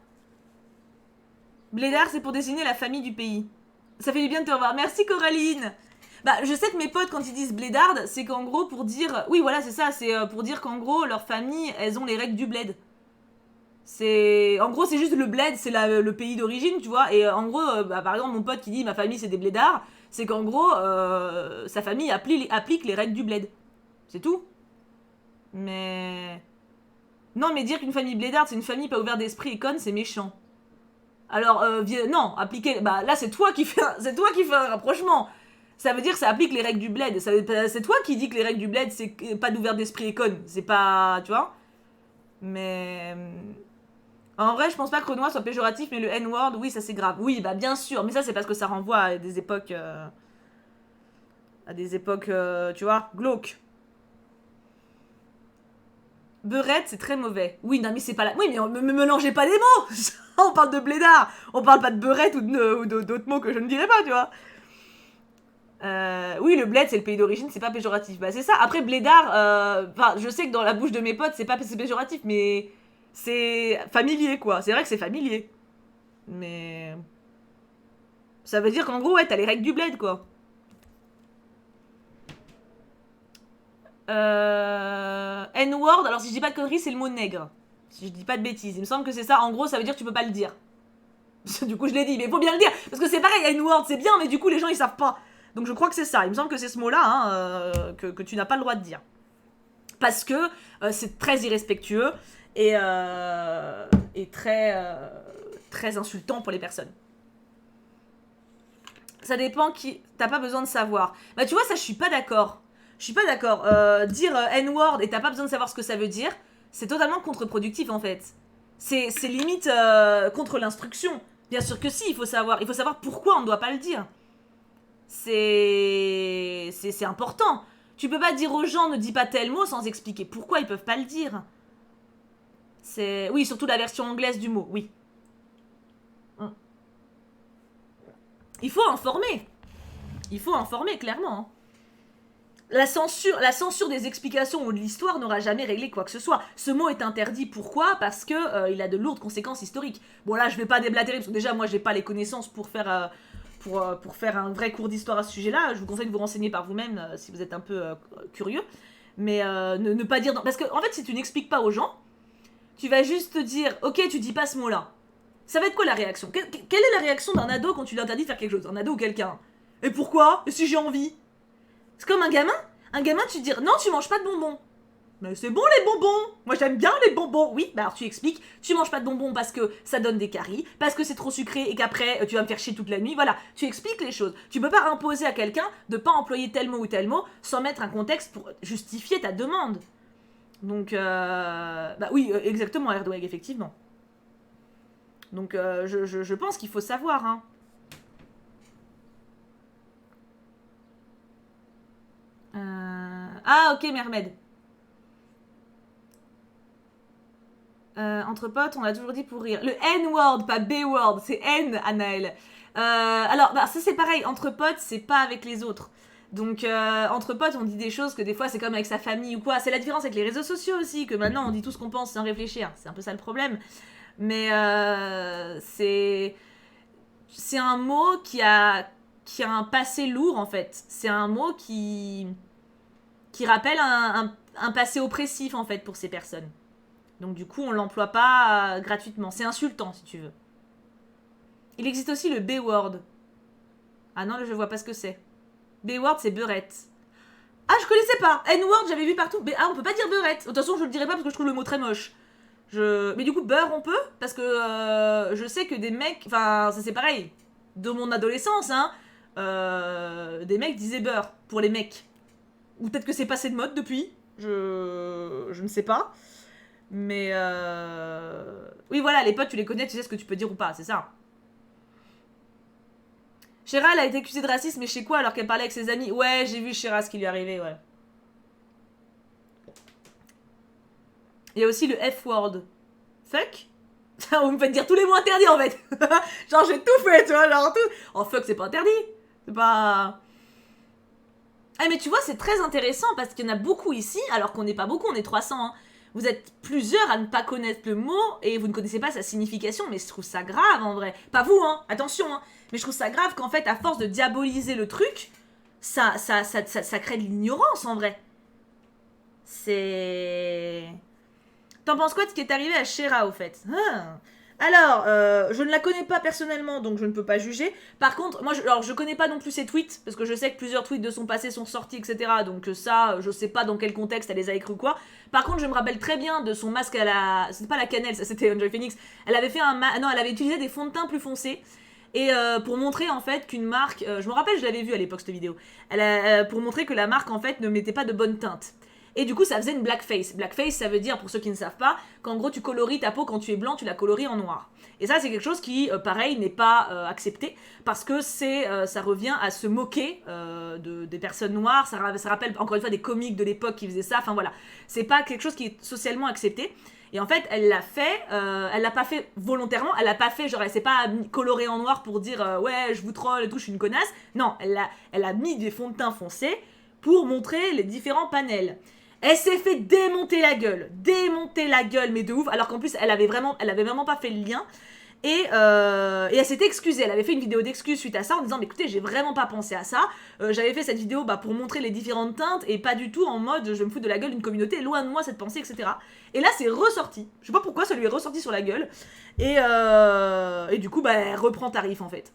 Blédard, c'est pour désigner la famille du pays. Ça fait du bien de te revoir. Merci, Coraline. Bah, je sais que mes potes, quand ils disent blédarde, c'est qu'en gros, pour dire... Oui, voilà, c'est ça. C'est pour dire qu'en gros, leur famille, elles ont les règles du bled. En gros, c'est juste le bled, c'est le pays d'origine, tu vois. Et en gros, par exemple, mon pote qui dit ma famille, c'est des blédards, c'est qu'en gros, sa famille applique les règles du bled. C'est tout. Mais... Non, mais dire qu'une famille blédarde, c'est une famille pas ouverte d'esprit et conne, c'est méchant. Alors, non, appliquer... Bah, là, c'est toi qui fais un rapprochement. Ça veut dire que ça applique les règles du bled. C'est toi qui dis que les règles du bled, c'est pas d'ouvert d'esprit et conne. C'est pas... Tu vois. Mais... En vrai, je pense pas que Renoir soit péjoratif, mais le N-word, oui, ça c'est grave. Oui, bah bien sûr, mais ça c'est parce que ça renvoie à des époques... tu vois, glauques. Beurette, c'est très mauvais. Oui, non, mais c'est pas la... Oui, mais me mélangez pas les mots. On parle de blédard. On parle pas de beurette ou d'autres mots que je ne dirais pas, tu vois. Oui, le bled, c'est le pays d'origine, c'est pas péjoratif. Bah, c'est ça. Après, blédard, enfin, je sais que dans la bouche de mes potes, c'est péjoratif, mais c'est familier, quoi. C'est vrai que c'est familier. Mais... Ça veut dire qu'en gros, ouais, t'as les règles du bled, quoi. N-word, alors si je dis pas de conneries, c'est le mot nègre. Si je dis pas de bêtises. Il me semble que c'est ça. En gros, ça veut dire que tu peux pas le dire. Du coup, je l'ai dit, mais il faut bien le dire. Parce que c'est pareil, N-word, c'est bien, mais du coup, les gens, ils savent pas. Donc je crois que c'est ça. Il me semble que c'est ce mot-là que tu n'as pas le droit de dire. Parce que c'est très irrespectueux et très insultant pour les personnes. Ça dépend qui... T'as pas besoin de savoir. Bah tu vois, ça, je suis pas d'accord. Je suis pas d'accord. Dire N-word et t'as pas besoin de savoir ce que ça veut dire, c'est totalement contre-productif, en fait. C'est limite contre l'instruction. Bien sûr que si, il faut savoir pourquoi on ne doit pas le dire. C'est important. Tu peux pas dire aux gens ne dis pas tel mot sans expliquer pourquoi ils peuvent pas le dire. Oui, surtout la version anglaise du mot, oui. Il faut informer. Il faut informer, clairement. La censure des explications ou de l'histoire n'aura jamais réglé quoi que ce soit. Ce mot est interdit, pourquoi? Parce que il a de lourdes conséquences historiques. Bon là, je vais pas déblatérer, parce que déjà, moi, j'ai pas les connaissances pour faire un vrai cours d'histoire à ce sujet-là. Je vous conseille de vous renseigner par vous-même si vous êtes un peu curieux. Mais ne pas dire... Parce que, en fait, si tu n'expliques pas aux gens, tu vas juste te dire, ok, tu dis pas ce mot-là. Ça va être quoi la réaction? Quelle est la réaction d'un ado quand tu lui interdis de faire quelque chose? Un ado ou quelqu'un? Et pourquoi? Et si j'ai envie? C'est comme un gamin. Un gamin, tu dis, non, tu manges pas de bonbons. Mais c'est bon les bonbons. Moi j'aime bien les bonbons. Oui, bah alors tu expliques, tu manges pas de bonbons parce que ça donne des caries, parce que c'est trop sucré et qu'après tu vas me faire chier toute la nuit. Voilà, tu expliques les choses. Tu peux pas imposer à quelqu'un de pas employer tel mot ou tel mot sans mettre un contexte pour justifier ta demande. Donc, bah oui, exactement, Erdweg, effectivement. Donc je pense qu'il faut savoir, hein. Ah, ok, Mermed. Entre potes, on l'a toujours dit pour rire. Le N-word, pas B-word, c'est N, Anaël. Alors, bah, ça c'est pareil, entre potes, c'est pas avec les autres. Donc, entre potes, on dit des choses que des fois c'est comme avec sa famille ou quoi. C'est la différence avec les réseaux sociaux aussi, que maintenant on dit tout ce qu'on pense sans réfléchir. C'est un peu ça le problème. Mais c'est un mot qui a un passé lourd en fait. C'est un mot qui rappelle un passé oppressif en fait pour ces personnes. Donc du coup on l'emploie pas gratuitement. C'est insultant si tu veux. Il existe aussi le B-word. Ah non, là je vois pas ce que c'est. B-word c'est beurette. Ah je connaissais pas. N-word j'avais vu partout. Ah on peut pas dire beurette. De toute façon je le dirai pas parce que je trouve le mot très moche. Mais du coup beurre on peut parce que je sais que des mecs, enfin ça c'est pareil de mon adolescence hein, des mecs disaient beurre pour les mecs. Ou peut-être que c'est passé de mode depuis. Je ne sais pas. Mais oui voilà, les potes tu les connais, tu sais ce que tu peux dire ou pas, c'est ça. Chéral a été accusée de racisme, mais chez quoi alors qu'elle parlait avec ses amis? Ouais, j'ai vu Chéral ce qui lui est arrivé, ouais. Il y a aussi le F-word. Fuck. Vous me faites dire tous les mots interdits en fait. Genre j'ai tout fait, tu vois, genre tout. Oh fuck, c'est pas interdit. C'est pas... Ah mais tu vois, c'est très intéressant parce qu'il y en a beaucoup ici, alors qu'on n'est pas beaucoup, on est 300. Hein. Vous êtes plusieurs à ne pas connaître le mot et vous ne connaissez pas sa signification, mais je trouve ça grave en vrai. Pas vous, hein, attention, hein. Mais je trouve ça grave qu'en fait, à force de diaboliser le truc, ça crée de l'ignorance en vrai. C'est... T'en penses quoi de ce qui est arrivé à Shera au fait? Alors, je ne la connais pas personnellement, donc je ne peux pas juger. Par contre, moi, je connais pas non plus ses tweets, parce que je sais que plusieurs tweets de son passé sont sortis, etc. Donc ça, je sais pas dans quel contexte elle les a écrits ou quoi. Par contre, je me rappelle très bien de son masque à la... C'était pas la cannelle, ça c'était Enjoy Phoenix. Elle avait fait non, elle avait utilisé des fonds de teint plus foncés. Et pour montrer en fait qu'une marque... je me rappelle, je l'avais vu à l'époque cette vidéo. Pour montrer que la marque en fait ne mettait pas de bonne teinte. Et du coup, ça faisait une blackface. Blackface, ça veut dire, pour ceux qui ne savent pas, qu'en gros, tu colories ta peau quand tu es blanc, tu la colories en noir. Et ça, c'est quelque chose qui, pareil, n'est pas accepté, parce que ça revient à se moquer des personnes noires, ça rappelle, encore une fois, des comiques de l'époque qui faisaient ça, enfin voilà. C'est pas quelque chose qui est socialement accepté. Et en fait, elle l'a fait, elle l'a pas fait volontairement, elle l'a pas fait, genre, elle s'est pas colorée en noir pour dire ouais, je vous troll et tout, je suis une connasse. Non, elle a mis des fonds de teint foncés pour montrer les différents panels. Elle s'est fait démonter la gueule, mais de ouf, alors qu'en plus, elle avait vraiment pas fait le lien. Et elle s'était excusée, elle avait fait une vidéo d'excuse suite à ça en disant mais écoutez, j'ai vraiment pas pensé à ça, j'avais fait cette vidéo pour montrer les différentes teintes et pas du tout en mode je me fous de la gueule d'une communauté, loin de moi cette pensée, etc. Et là c'est ressorti, je sais pas pourquoi ça lui est ressorti sur la gueule, et du coup elle reprend tarif en fait.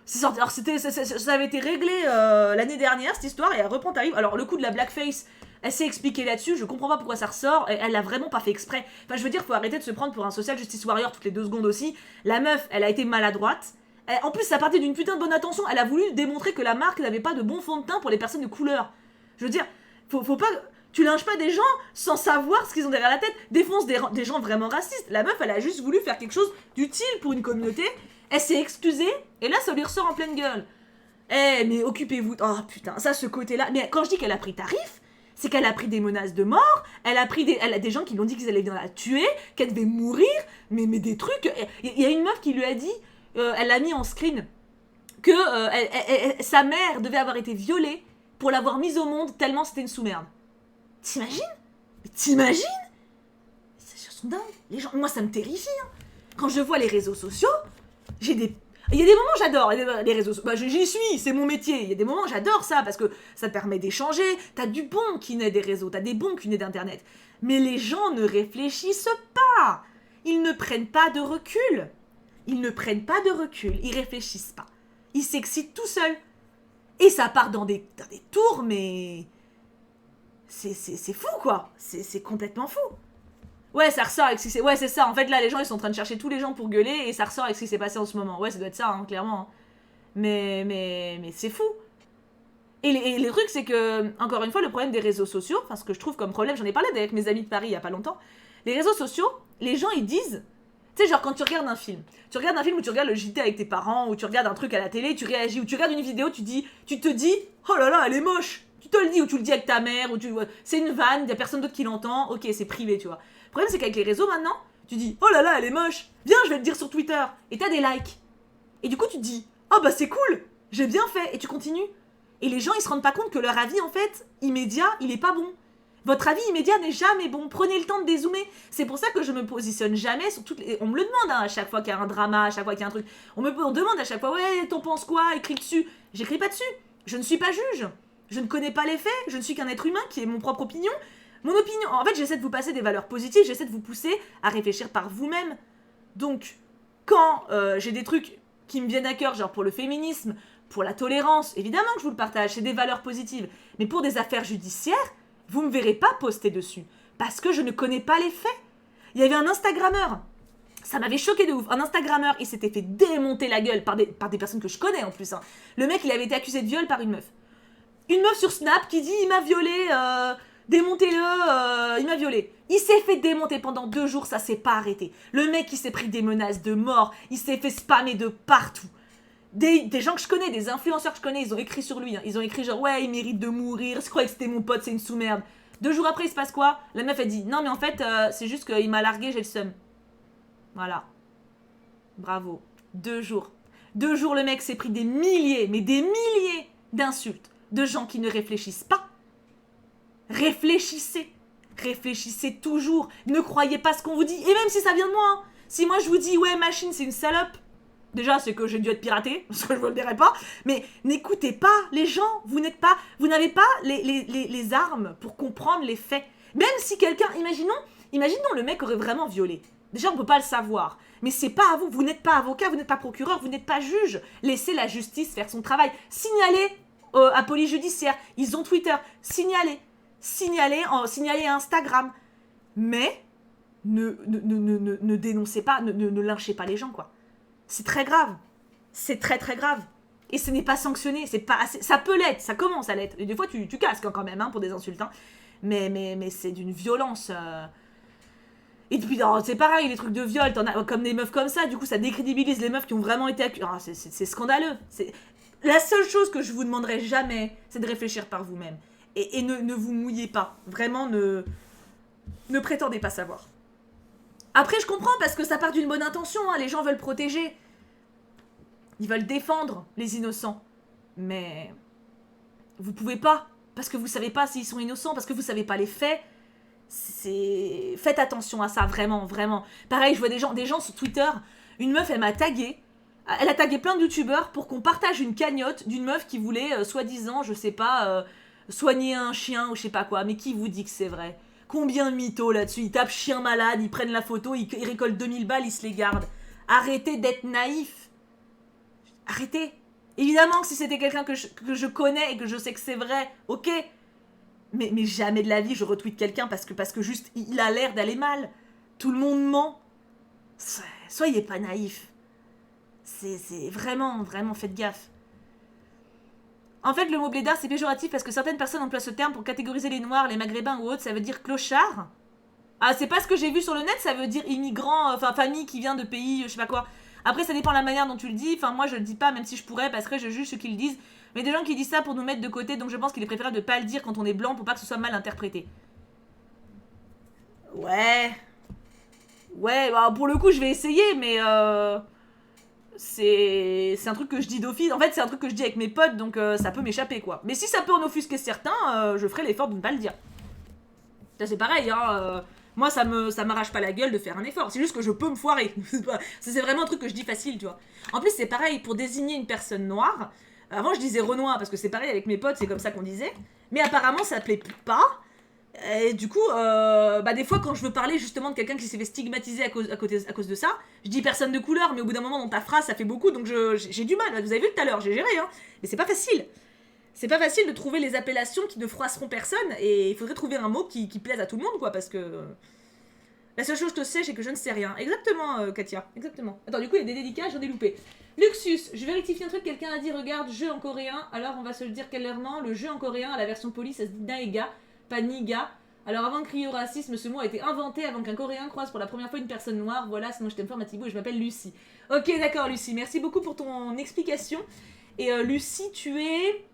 C'est sorti, alors ça avait été réglé l'année dernière cette histoire et elle reprend tarif. Alors le coup de la blackface, elle s'est expliquée là-dessus, je comprends pas pourquoi ça ressort, elle l'a vraiment pas fait exprès. Enfin je veux dire, faut arrêter de se prendre pour un social justice warrior toutes les 2 secondes aussi. La meuf, elle a été maladroite. En plus ça partait d'une putain de bonne intention, elle a voulu démontrer que la marque n'avait pas de bon fond de teint pour les personnes de couleur. Je veux dire, faut pas... Tu lynches pas des gens sans savoir ce qu'ils ont derrière la tête, défonce des gens vraiment racistes. La meuf, elle a juste voulu faire quelque chose d'utile pour une communauté, elle s'est excusée, et là ça lui ressort en pleine gueule. Eh mais occupez-vous... Oh putain, ça ce côté-là... Mais quand je dis qu'elle a pris tarif, c'est qu'elle a pris des menaces de mort, elle a des gens qui lui ont dit qu'ils allaient la tuer, qu'elle devait mourir, mais des trucs... Il y a une meuf qui lui a dit, elle l'a mis en screen, que sa mère devait avoir été violée pour l'avoir mise au monde tellement c'était une sous-merde. T'imagines? Mais t'imagines? Ces gens sont dingues. Les gens... Moi ça me terrifie. Hein. Quand je vois les réseaux sociaux, j'ai des... Il y a des moments j'adore les réseaux sociaux. J'y suis, c'est mon métier. Il y a des moments j'adore ça parce que ça permet d'échanger. T'as du bon qui naît des réseaux, t'as des bons qui naît d'internet. Mais les gens ne réfléchissent pas. Ils ne prennent pas de recul. Ils réfléchissent pas. Ils s'excitent tout seuls. Et ça part dans des tours, mais... C'est fou quoi. C'est complètement fou. Ouais, ça ressort avec ce qui s'est... Ouais, c'est ça. En fait, là, les gens, ils sont en train de chercher tous les gens pour gueuler et ça ressort avec ce qui s'est passé en ce moment. Ouais, ça doit être ça, hein, clairement. Mais c'est fou. Et le truc, c'est que, encore une fois, le problème des réseaux sociaux, enfin, ce que je trouve comme problème, j'en ai parlé avec mes amis de Paris il y a pas longtemps, les réseaux sociaux, les gens, ils disent... Tu sais, genre, quand tu regardes un film où tu regardes le JT avec tes parents, ou tu regardes un truc à la télé, tu réagis, ou tu regardes une vidéo, tu te dis, oh là là, elle est moche. Tu te le dis, ou tu le dis avec ta mère, ou c'est une vanne, il y a personne d'autre qui l'entend, ok, c'est privé, tu vois. Le problème, c'est qu'avec les réseaux, maintenant, tu dis, oh là là, elle est moche, viens, je vais le dire sur Twitter. Et t'as des likes. Et du coup, tu te dis, oh bah c'est cool, j'ai bien fait, et tu continues. Et les gens, ils se rendent pas compte que leur avis, en fait, immédiat, il est pas bon. Votre avis immédiat n'est jamais bon, prenez le temps de dézoomer. C'est pour ça que je me positionne jamais sur toutes les... On me le demande hein, à chaque fois qu'il y a un drama, à chaque fois qu'il y a un truc. On demande à chaque fois, ouais, t'en penses quoi, écris dessus. J'écris pas dessus, je ne suis pas juge. Je ne connais pas les faits, je ne suis qu'un être humain qui ait mon propre opinion. Mon opinion, en fait, j'essaie de vous passer des valeurs positives, j'essaie de vous pousser à réfléchir par vous-même. Donc, quand j'ai des trucs qui me viennent à cœur, genre pour le féminisme, pour la tolérance, évidemment que je vous le partage, c'est des valeurs positives. Mais pour des affaires judiciaires, vous me verrez pas poster dessus, parce que je ne connais pas les faits. Il y avait un Instagrammeur, ça m'avait choqué de ouf, un Instagrammeur, il s'était fait démonter la gueule par des personnes que je connais en plus. Hein. Le mec, il avait été accusé de viol par une meuf. Une meuf sur Snap qui dit « il m'a violé, démontez-le, il m'a violé ». Il s'est fait démonter pendant 2 jours, ça s'est pas arrêté. Le mec, il s'est pris des menaces de mort, il s'est fait spammer de partout. Des gens que je connais, des influenceurs que je connais, ils ont écrit sur lui. Hein. Ils ont écrit genre « ouais, il mérite de mourir, je croyais que c'était mon pote, c'est une sous-merde ». 2 jours après, il se passe quoi? La meuf, elle dit « non, mais en fait, c'est juste qu'il m'a largué, j'ai le seum ». Voilà. Bravo. 2 jours. 2 jours, le mec s'est pris des milliers, mais des milliers d'insultes de gens qui ne réfléchissent pas. Réfléchissez. Réfléchissez toujours. Ne croyez pas ce qu'on vous dit. Et même si ça vient de moi. Hein. Si moi je vous dis, ouais, machine, c'est une salope. Déjà, c'est que j'ai dû être piraté. Parce que je vous le dirai pas. Mais n'écoutez pas les gens. Vous n'avez pas les armes pour comprendre les faits. Même si quelqu'un, imaginons le mec aurait vraiment violé. Déjà, on peut pas le savoir. Mais c'est pas à vous. Vous n'êtes pas avocat, vous n'êtes pas procureur, vous n'êtes pas juge. Laissez la justice faire son travail. Signalez à police judiciaire. Ils ont Twitter. Signalez. Signalez à Instagram. Mais ne dénoncez pas, ne lynchez pas les gens, quoi. C'est très grave. C'est très très grave. Et ce n'est pas sanctionné. C'est pas assez... Ça peut l'être, ça commence à l'être. Et des fois, tu casques quand même pour des insultes. Hein. Mais c'est d'une violence... Et puis, c'est pareil, les trucs de viol, t'en as comme des meufs comme ça, du coup, ça décrédibilise les meufs qui ont vraiment été accusées. Ah, c'est scandaleux. La seule chose que je vous demanderai jamais, c'est de réfléchir par vous-même. Et ne vous mouillez pas. Vraiment, ne prétendez pas savoir. Après, je comprends, parce que ça part d'une bonne intention, hein, les gens veulent protéger. Ils veulent défendre les innocents. Mais vous pouvez pas, parce que vous savez pas s'ils sont innocents, parce que vous savez pas les faits. Faites attention à ça, vraiment, vraiment. Pareil, je vois des gens sur Twitter, une meuf, elle m'a tagué. Elle a tagué plein de youtubeurs pour qu'on partage une cagnotte d'une meuf qui voulait, soi-disant, je sais pas, soigner un chien ou je sais pas quoi. Mais qui vous dit que c'est vrai? Combien de mythos là-dessus? Ils tapent chien malade, ils prennent la photo, ils récoltent 2000 balles, ils se les gardent. Arrêtez d'être naïf. Arrêtez. Évidemment que si c'était quelqu'un que je connais et que je sais que c'est vrai, ok. Mais jamais de la vie je retweete quelqu'un parce que juste il a l'air d'aller mal. Tout le monde ment. Soyez pas naïfs. C'est vraiment, vraiment, faites gaffe. En fait, le mot blédard, c'est péjoratif parce que certaines personnes emploient ce terme pour catégoriser les noirs, les maghrébins ou autres. Ça veut dire clochard. Ah, c'est pas ce que j'ai vu sur le net, ça veut dire immigrant, enfin famille qui vient de pays, je sais pas quoi. Après, ça dépend de la manière dont tu le dis. Enfin, moi, je le dis pas, même si je pourrais, parce que je juge ceux qui le disent. Mais des gens qui disent ça pour nous mettre de côté, donc je pense qu'il est préférable de pas le dire quand on est blanc pour pas que ce soit mal interprété. Ouais. Ouais, bah pour le coup, je vais essayer, mais c'est un truc que je dis d'office. En fait, c'est un truc que je dis avec mes potes, donc ça peut m'échapper, quoi. Mais si ça peut en offusquer certains, je ferai l'effort de ne pas le dire. Ça, c'est pareil, hein. Moi, ça m'arrache pas la gueule de faire un effort. C'est juste que je peux me foirer. C'est vraiment un truc que je dis facile, tu vois. En plus, c'est pareil, pour désigner une personne noire. Avant, je disais Renoir, parce que c'est pareil avec mes potes, c'est comme ça qu'on disait. Mais apparemment, ça plaît pas. Et du coup, des fois, quand je veux parler justement de quelqu'un qui s'est fait stigmatiser à cause de ça, je dis personne de couleur, mais au bout d'un moment, dans ta phrase, ça fait beaucoup, donc j'ai du mal. Vous avez vu tout à l'heure, j'ai géré, hein. Mais c'est pas facile. C'est pas facile de trouver les appellations qui ne froisseront personne, et il faudrait trouver un mot qui plaise à tout le monde, quoi, parce que... La seule chose que je sais, c'est que je ne sais rien. Exactement, Katia, exactement. Attends, du coup, il y a des dédicaces, j'en ai loupé. Luxus, je vais rectifier un truc, quelqu'un a dit, regarde, jeu en coréen, alors on va se le dire clairement, le jeu en coréen, à la version polie, ça se dit Naega, pas Niga. Alors avant de crier au racisme, ce mot a été inventé avant qu'un coréen croise pour la première fois une personne noire, voilà, sinon je t'aime fort Matibou et je m'appelle Lucie. Ok, d'accord Lucie, merci beaucoup pour ton explication. Et Lucie, tu es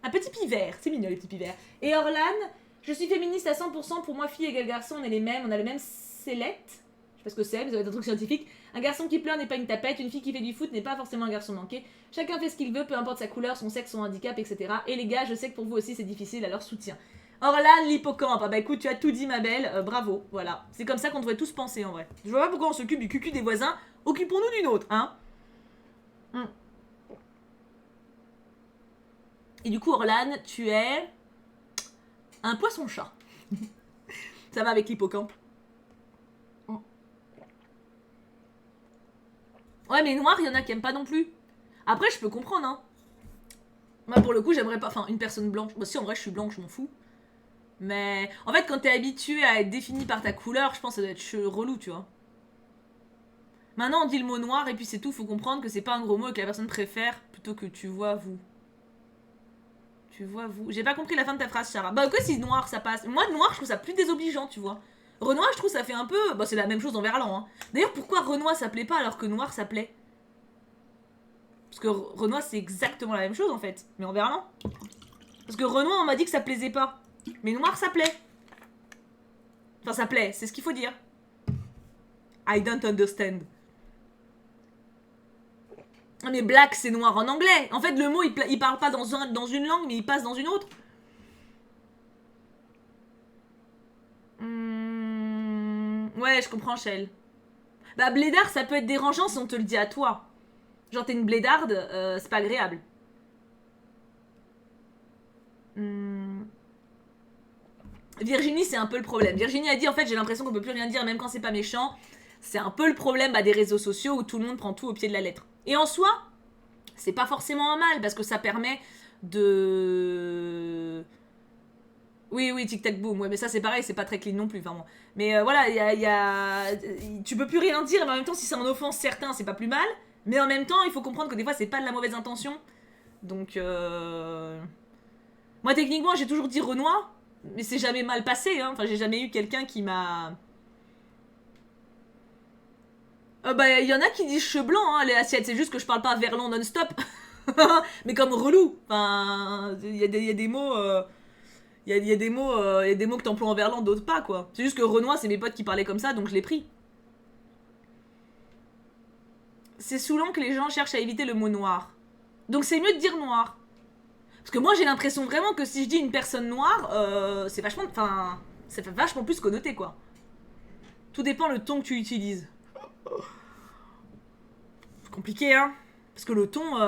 un petit pivert, c'est mignon les petits pivers. Et Orlan, je suis féministe à 100%, pour moi fille égale garçon, on est les mêmes, on a le même sellette. Je sais pas ce que c'est, vous avez un truc scientifique. Un garçon qui pleure n'est pas une tapette, une fille qui fait du foot n'est pas forcément un garçon manqué. Chacun fait ce qu'il veut, peu importe sa couleur, son sexe, son handicap, etc. Et les gars, je sais que pour vous aussi c'est difficile, alors soutien. Orlan, l'hippocampe, ah bah écoute, tu as tout dit ma belle, bravo, voilà. C'est comme ça qu'on devrait tous penser en vrai. Je vois pas pourquoi on s'occupe du cucu des voisins, occupons-nous d'une autre, hein. Et du coup, Orlan, tu es un poisson-chat. Ça va avec l'hippocampe. Ouais, mais noir, il y en a qui aiment pas non plus. Après, je peux comprendre, hein. Moi, pour le coup, j'aimerais pas... Enfin, une personne blanche... Bah si, en vrai, je suis blanche, je m'en fous. Mais... En fait, quand t'es habitué à être défini par ta couleur, je pense que ça doit être relou, tu vois. Maintenant, on dit le mot noir, et puis c'est tout. Faut comprendre que c'est pas un gros mot et que la personne préfère, plutôt que tu vois, vous. Tu vois, vous. J'ai pas compris la fin de ta phrase, Sarah. Bah, ok, si noir, ça passe. Moi, noir, je trouve ça plus désobligeant, tu vois. Renoir, je trouve ça fait un peu... Bah, c'est la même chose en verlan, hein. D'ailleurs, pourquoi Renoir ça plaît pas alors que noir ça plaît? Parce que Renoir, c'est exactement la même chose, en fait. Mais en verlan. Parce que Renoir, on m'a dit que ça plaisait pas. Mais noir, ça plaît. Enfin, ça plaît, c'est ce qu'il faut dire. I don't understand. Mais black, c'est noir en anglais. En fait, le mot, il parle pas dans une langue, mais il passe dans une autre. Ouais, je comprends, Shell. Bah, blédard, ça peut être dérangeant si on te le dit à toi. Genre, t'es une blédarde, c'est pas agréable. Virginie, c'est un peu le problème. Virginie a dit, en fait, j'ai l'impression qu'on peut plus rien dire, même quand c'est pas méchant. C'est un peu le problème des réseaux sociaux où tout le monde prend tout au pied de la lettre. Et en soi, c'est pas forcément un mal parce que ça permet de... Oui, tic tac boom, ouais, mais ça c'est pareil, c'est pas très clean non plus, vraiment. Mais voilà, tu peux plus rien dire, mais en même temps, si ça en offense certains, c'est pas plus mal. Mais en même temps, il faut comprendre que des fois, c'est pas de la mauvaise intention. Donc, moi, techniquement, j'ai toujours dit Renoir, mais c'est jamais mal passé, hein. Enfin, j'ai jamais eu quelqu'un qui m'a... il y en a qui disent cheveux blancs, hein, les assiettes, c'est juste que je parle pas verlan non-stop. Mais comme relou. Enfin, il y a des mots... Il y a des mots que t'emploies en verlan, d'autres pas, quoi. C'est juste que Renoir, c'est mes potes qui parlaient comme ça, donc je l'ai pris. C'est saoulant que les gens cherchent à éviter le mot noir. Donc c'est mieux de dire noir. Parce que moi, j'ai l'impression vraiment que si je dis une personne noire, c'est vachement... Enfin, ça fait vachement plus connoté, quoi. Tout dépend le ton que tu utilises. C'est compliqué, hein. Parce que le ton,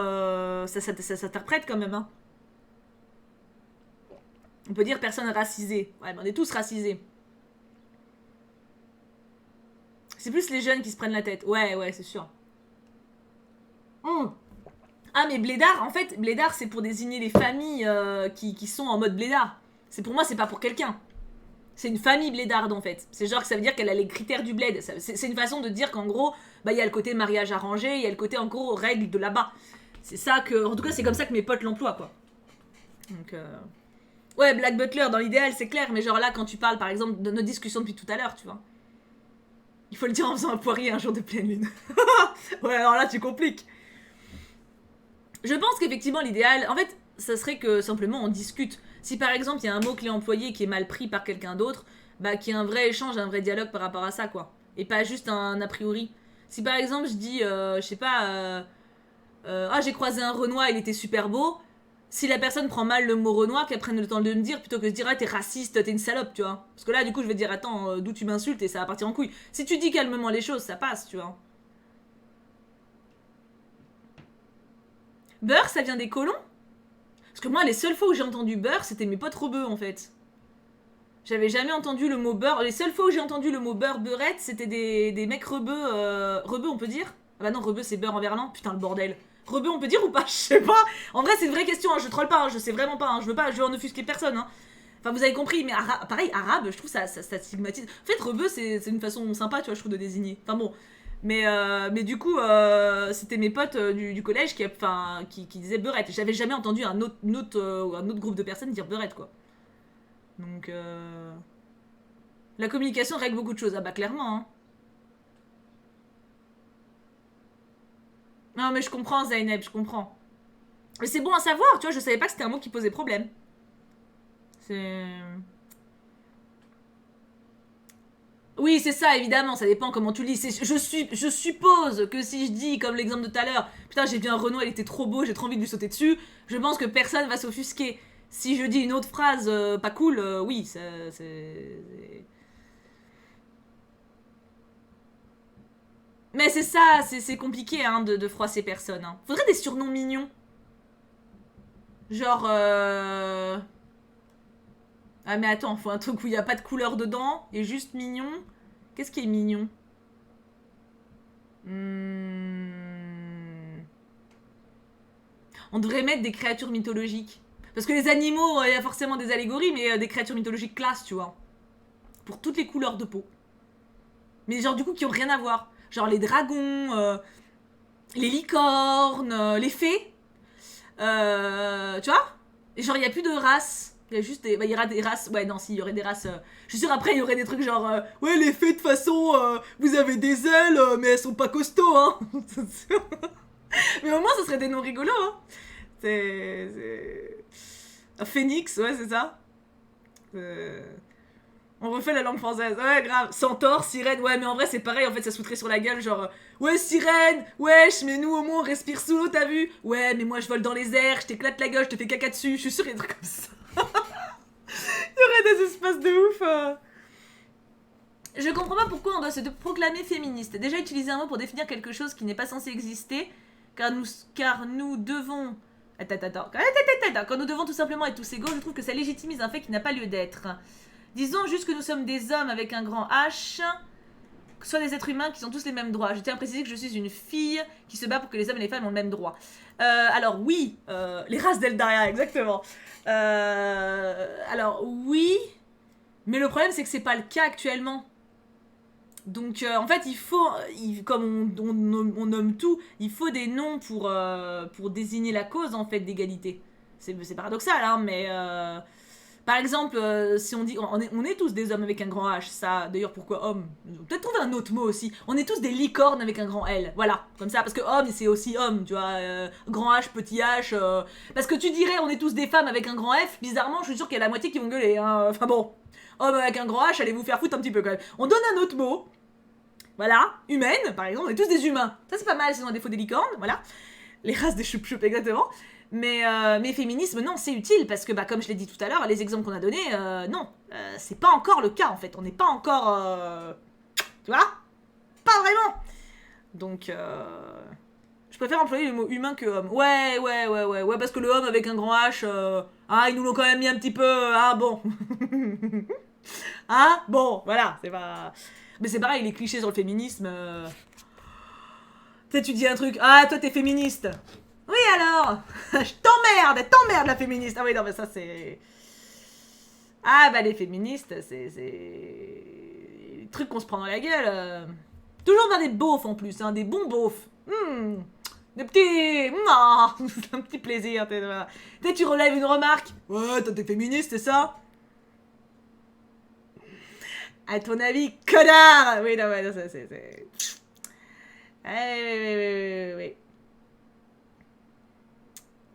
ça s'interprète quand même, hein. On peut dire personne racisée. Ouais, mais on est tous racisés. C'est plus les jeunes qui se prennent la tête. Ouais, c'est sûr. Ah, mais blédard, en fait, blédard, c'est pour désigner les familles qui sont en mode blédard. C'est pour moi, c'est pas pour quelqu'un. C'est une famille blédarde, en fait. C'est genre que ça veut dire qu'elle a les critères du bled. C'est une façon de dire qu'en gros, il y a le côté mariage arrangé, il y a le côté, en gros, règles de là-bas. C'est ça que... En tout cas, c'est comme ça que mes potes l'emploient, quoi. Donc, ouais, Black Butler, dans l'idéal, c'est clair, mais genre là, quand tu parles, par exemple, de nos discussions depuis tout à l'heure, tu vois. Il faut le dire en faisant un poirier un jour de pleine lune. Ouais, alors là, tu compliques. Je pense qu'effectivement, l'idéal, en fait, ça serait que simplement on discute. Si par exemple, il y a un mot clé employé qui est mal pris par quelqu'un d'autre, qu'il y ait un vrai échange, un vrai dialogue par rapport à ça, quoi. Et pas juste un a priori. Si par exemple, je dis, je sais pas, j'ai croisé un Renoir, il était super beau. Si la personne prend mal le mot Renoir, qu'elle prenne le temps de me dire plutôt que de dire t'es raciste, t'es une salope, tu vois. Parce que là, du coup, je vais dire attends, d'où tu m'insultes et ça va partir en couille. Si tu dis calmement les choses, ça passe, tu vois. Beurre, ça vient des colons? Parce que moi, les seules fois où j'ai entendu beurre, c'était mes potes rebeux, en fait. J'avais jamais entendu le mot beurre. Les seules fois où j'ai entendu le mot beurre, beurette, c'était des mecs rebeux. Rebeux, on peut dire? Ah bah non, rebeux, c'est beurre en verlan. Putain, le bordel. Rebeu, on peut dire ou pas? Je sais pas. En vrai, c'est une vraie question, hein. Je troll pas, hein. Je sais vraiment pas, hein. Je veux en offusquer personne, hein. Enfin, vous avez compris, mais pareil, arabe, je trouve ça stigmatise. En fait, rebeu, c'est une façon sympa, tu vois, je trouve, de désigner. Enfin bon. Mais du coup, c'était mes potes du collège qui disaient beurette. J'avais jamais entendu un autre groupe de personnes dire beurette, quoi. Donc, la communication règle beaucoup de choses. Ah bah, clairement, hein. Non, mais je comprends, Zainab, je comprends. Mais c'est bon à savoir, tu vois, je savais pas que c'était un mot qui posait problème. C'est... Oui, c'est ça, évidemment, ça dépend comment tu lis. Je suppose que si je dis, comme l'exemple de tout à l'heure, putain, j'ai vu un Renault, il était trop beau, j'ai trop envie de lui sauter dessus, je pense que personne va s'offusquer. Si je dis une autre phrase pas cool, oui, c'est... Mais c'est ça, c'est compliqué hein, de froisser personne. Hein. Faudrait des surnoms mignons. Genre... Ah mais attends, faut un truc où il n'y a pas de couleur dedans et juste mignon. Qu'est-ce qui est mignon? On devrait mettre des créatures mythologiques. Parce que les animaux, il y a forcément des allégories, mais des créatures mythologiques classe, tu vois. Pour toutes les couleurs de peau. Mais genre du coup qui ont rien à voir. Genre les dragons, les licornes, les fées. Tu vois? Et genre il n'y a plus de races. Il y a juste des... il y aura des races... Ouais, non, si, il y aurait des races... Je suis sûre, après, il y aurait des trucs genre... ouais, les fées, de toute façon, vous avez des ailes, mais elles sont pas costauds, hein. Mais au moins, ce serait des noms rigolos, hein. C'est... Un phénix, ouais, c'est ça. On refait la langue française. Ouais, grave. Centaure, sirène. Ouais, mais en vrai, c'est pareil. En fait, ça se foutrait sur la gueule. Genre, ouais, sirène. Wesh, mais nous, au moins, on respire sous l'eau, t'as vu? Ouais, mais moi, je vole dans les airs. Je t'éclate la gueule. Je te fais caca dessus. Je suis sûre qu'il y a des trucs comme ça. Il y aurait des espaces de ouf. Je comprends pas pourquoi on doit se proclamer féministe. Déjà, utiliser un mot pour définir quelque chose qui n'est pas censé exister. Car nous devons... Attends. Quand nous devons tout simplement être tous égaux, je trouve que ça légitimise un fait qui n'a pas lieu d'être. Disons juste que nous sommes des hommes avec un grand H. que ce soit des êtres humains qui ont tous les mêmes droits. Je tiens à préciser que je suis une fille qui se bat pour que les hommes et les femmes ont le même droit. Alors oui, les races d'Eldaria, exactement. Alors oui, mais le problème c'est que c'est pas le cas actuellement. Donc en fait il faut, comme on nomme tout, il faut des noms pour désigner la cause en fait d'égalité. C'est paradoxal hein, mais par exemple si on dit on est tous des hommes avec un grand H, ça d'ailleurs pourquoi homme, peut-être trouver un autre mot aussi. On est tous des licornes avec un grand L, voilà, comme ça parce que homme c'est aussi homme, tu vois, grand H, petit H, parce que tu dirais on est tous des femmes avec un grand F, bizarrement je suis sûre qu'il y a la moitié qui vont gueuler, hein. Enfin bon, homme avec un grand H, allez vous faire foutre un petit peu quand même. On donne un autre mot. Voilà, humaine, par exemple, on est tous des humains. Ça, c'est pas mal, sinon un défaut des licornes, voilà. Les races des choup-choup, exactement. Mais féminisme, non, c'est utile, parce que, bah, comme je l'ai dit tout à l'heure, les exemples qu'on a donnés, non. C'est pas encore le cas, en fait. On n'est pas encore... tu vois? Pas vraiment. Donc, je préfère employer le mot humain que homme. Ouais, parce que le homme avec un grand H, ils nous l'ont quand même mis un petit peu, bon. Bon, voilà, c'est pas... Mais c'est pareil, les clichés sur le féminisme. Tu sais, tu dis un truc, toi t'es féministe. Oui alors je t'emmerde la féministe. Ah oui, non, mais ça c'est. Bah les féministes, c'est. Les trucs qu'on se prend dans la gueule. Toujours vers des beaufs en plus, hein, des bons beaufs. Des petits. C'est un petit plaisir. Tu relèves une remarque. Ouais, toi t'es féministe, c'est ça? À ton avis, connard! Oui, non, ça, c'est... Oui.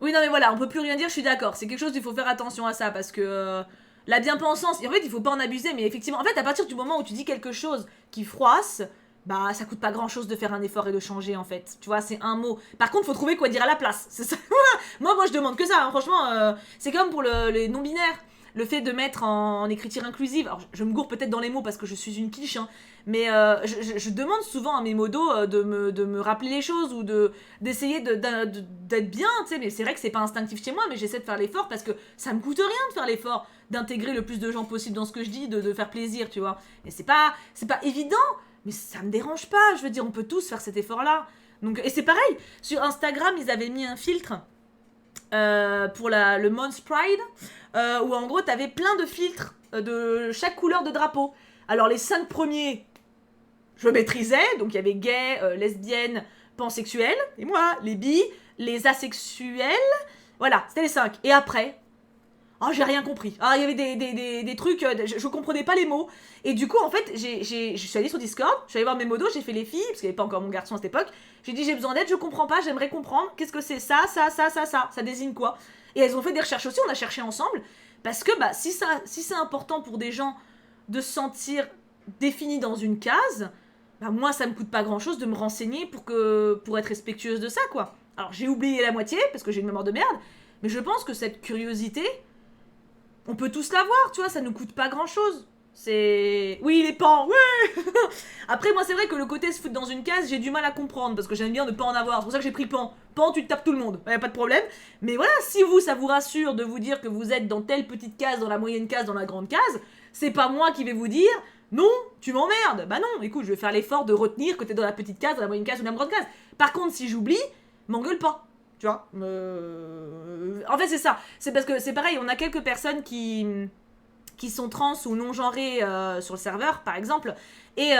Oui, non, mais voilà, on peut plus rien dire, je suis d'accord. C'est quelque chose, il faut faire attention à ça, parce que... la bien-pensance, en fait, il faut pas en abuser, mais effectivement... En fait, à partir du moment où tu dis quelque chose qui froisse, bah, ça coûte pas grand-chose de faire un effort et de changer, en fait. Tu vois, c'est un mot. Par contre, faut trouver quoi dire à la place. C'est ça. Moi, je demande que ça, hein. Franchement, c'est comme pour les non-binaires. Le fait de mettre en écriture inclusive, alors je me gourre peut-être dans les mots parce que je suis une quiche, hein, mais je demande souvent à mes modos de me rappeler les choses ou d'essayer d'être bien, tu sais, mais c'est vrai que c'est pas instinctif chez moi, mais j'essaie de faire l'effort parce que ça me coûte rien de faire l'effort, d'intégrer le plus de gens possible dans ce que je dis, de faire plaisir, tu vois. Et c'est pas évident, mais ça me dérange pas, je veux dire, on peut tous faire cet effort-là. Donc, et c'est pareil, sur Instagram, ils avaient mis un filtre pour le Mons Pride, où en gros t'avais plein de filtres de chaque couleur de drapeau. Alors les 5 premiers, je maîtrisais, donc il y avait gay, lesbienne, pansexuel, et moi, les bi, les asexuels, voilà, c'était les 5. Et après, j'ai rien compris. Il y avait des trucs, je comprenais pas les mots. Et du coup, en fait, je suis allée sur Discord, je suis allée voir mes modos, j'ai fait les filles, parce qu'il n'y avait pas encore mon garçon à cette époque. J'ai dit, j'ai besoin d'aide, je comprends pas, j'aimerais comprendre. Qu'est-ce que c'est ça désigne quoi? Et elles ont fait des recherches aussi, on a cherché ensemble. Parce que, si c'est important pour des gens de se sentir définis dans une case, moi, ça me coûte pas grand-chose de me renseigner pour être respectueuse de ça, quoi. Alors, j'ai oublié la moitié, parce que j'ai une mémoire de merde, mais je pense que cette curiosité... On peut tous l'avoir, tu vois, ça nous coûte pas grand chose. C'est... Oui, les pans, ouais. Après, moi, c'est vrai que le côté se foutre dans une case, j'ai du mal à comprendre, parce que j'aime bien ne pas en avoir. C'est pour ça que j'ai pris pan. Pan, tu te tapes tout le monde, pas de problème. Mais voilà, si ça vous rassure de vous dire que vous êtes dans telle petite case, dans la moyenne case, dans la grande case, c'est pas moi qui vais vous dire, non, tu m'emmerdes. Bah non, écoute, je vais faire l'effort de retenir que t'es dans la petite case, dans la moyenne case ou dans la grande case. Par contre, si j'oublie, m'engueule pas. Tu vois, en fait c'est ça, c'est parce que c'est pareil, on a quelques personnes qui sont trans ou non genrées sur le serveur par exemple et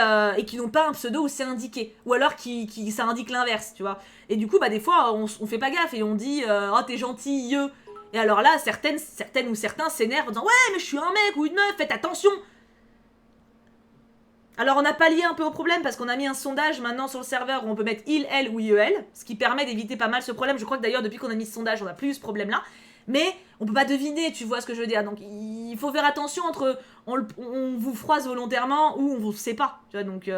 qui n'ont pas un pseudo où c'est indiqué, ou alors qui ça indique l'inverse, tu vois, et du coup des fois on fait pas gaffe et on dit oh t'es gentil, et alors là certaines ou certains s'énervent en disant ouais mais je suis un mec ou une meuf, faites attention. Alors on a pallié un peu au problème parce qu'on a mis un sondage maintenant sur le serveur où on peut mettre il, elle ou IEL, ce qui permet d'éviter pas mal ce problème. Je crois que d'ailleurs depuis qu'on a mis ce sondage on n'a plus eu ce problème là, mais on peut pas deviner, tu vois ce que je veux dire, donc il faut faire attention entre on vous froisse volontairement ou on vous sait pas, tu vois, donc...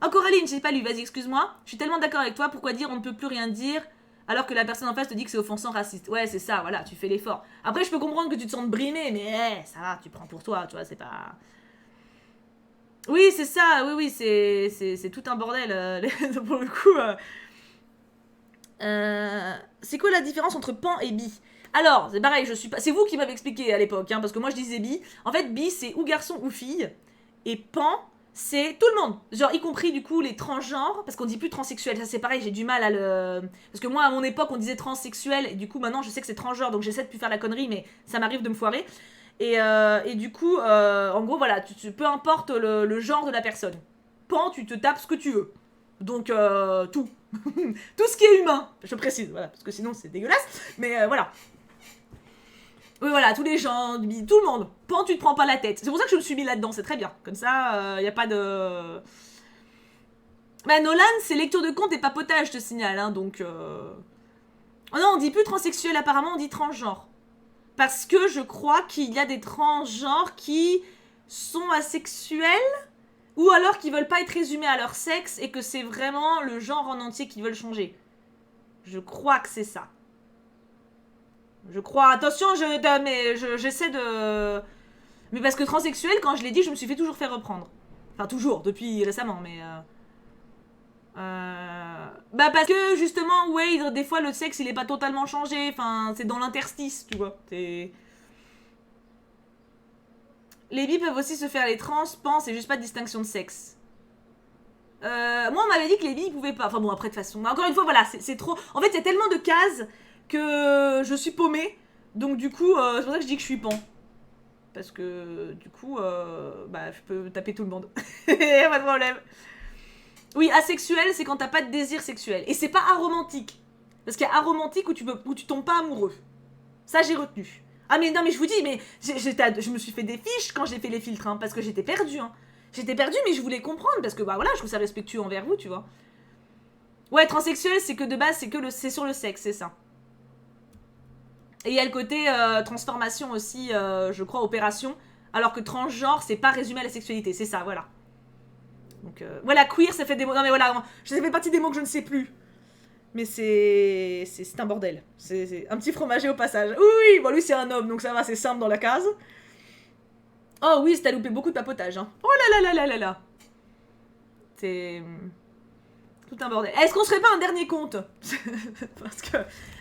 Coraline, j'ai pas lu, vas-y excuse-moi, je suis tellement d'accord avec toi, pourquoi dire on ne peut plus rien dire alors que la personne en face te dit que c'est offensant, raciste. Ouais c'est ça, voilà, tu fais l'effort. Après je peux comprendre que tu te sentes brimé, mais ça va, tu prends pour toi, tu vois, c'est pas... Oui, c'est ça, oui, c'est tout un bordel, pour le coup. C'est quoi la différence entre pan et bi? Alors, c'est pareil, je suis pas... C'est vous qui m'avez expliqué à l'époque, hein, parce que moi je disais bi. En fait, bi, c'est ou garçon ou fille, et pan, c'est tout le monde, genre y compris du coup les transgenres, parce qu'on dit plus transsexuel, ça c'est pareil, j'ai du mal à le... Parce que moi à mon époque on disait transsexuel, et du coup maintenant je sais que c'est transgenre, donc j'essaie de plus faire la connerie, mais ça m'arrive de me foirer. Et du coup, en gros voilà, peu importe le genre de la personne, pan, tu te tapes ce que tu veux. Donc tout. Tout ce qui est humain, je précise, voilà, parce que sinon c'est dégueulasse, mais voilà. Oui, voilà, tous les gens, tout le monde. Pan, tu te prends pas la tête. C'est pour ça que je me suis mis là-dedans, c'est très bien. Comme ça, y a pas de... Bah, Nolan, c'est lecture de conte et papotage, je te signale, hein, donc... Oh non, on dit plus transsexuel, apparemment, on dit transgenre. Parce que je crois qu'il y a des transgenres qui sont asexuels, ou alors qui veulent pas être résumés à leur sexe, et que c'est vraiment le genre en entier qu'ils veulent changer. Je crois que c'est ça. Je crois, attention, j'essaie de... Mais parce que transsexuel, quand je l'ai dit, je me suis fait toujours faire reprendre. Enfin, toujours, depuis récemment, mais... Bah parce que, justement, ouais, des fois, le sexe, il est pas totalement changé. Enfin, c'est dans l'interstice, tu vois. Les bi peuvent aussi se faire les trans, c'est juste pas de distinction de sexe. Moi, on m'avait dit que les bi, ils pouvaient pas. Enfin bon, après, de toute façon... Encore une fois, voilà, c'est trop... En fait, il y a tellement de cases que je suis paumée. Donc, du coup, c'est pour ça que je dis que je suis pan. Parce que du coup, bah, je peux taper tout le monde. Y'a pas de problème. Oui, asexuel, c'est quand t'as pas de désir sexuel. Et c'est pas aromantique. Parce qu'il y a aromantique où tu tombes pas amoureux. Ça, j'ai retenu. Ah, mais non, mais je vous dis, mais je me suis fait des fiches quand j'ai fait les filtres, hein, parce que j'étais perdue. Hein. J'étais perdue, mais je voulais comprendre, parce que bah voilà, je trouve ça respectueux envers vous, tu vois. Ouais, transsexuel, c'est que de base, c'est sur le sexe, c'est ça. Et il y a le côté transformation aussi, je crois, opération. Alors que transgenre, c'est pas résumé à la sexualité, c'est ça, voilà. Donc voilà, queer, ça fait des mots. Non mais voilà, ça fait partie des mots que je ne sais plus. Mais c'est un bordel. C'est un petit fromager au passage. Oui, bon lui c'est un homme, donc ça va, c'est simple dans la case. Oh oui, t'as loupé beaucoup de papotage. Hein. Oh là là là là là là. C'est... tout un bordel. Est-ce qu'on se ferait pas un dernier compte? Parce que...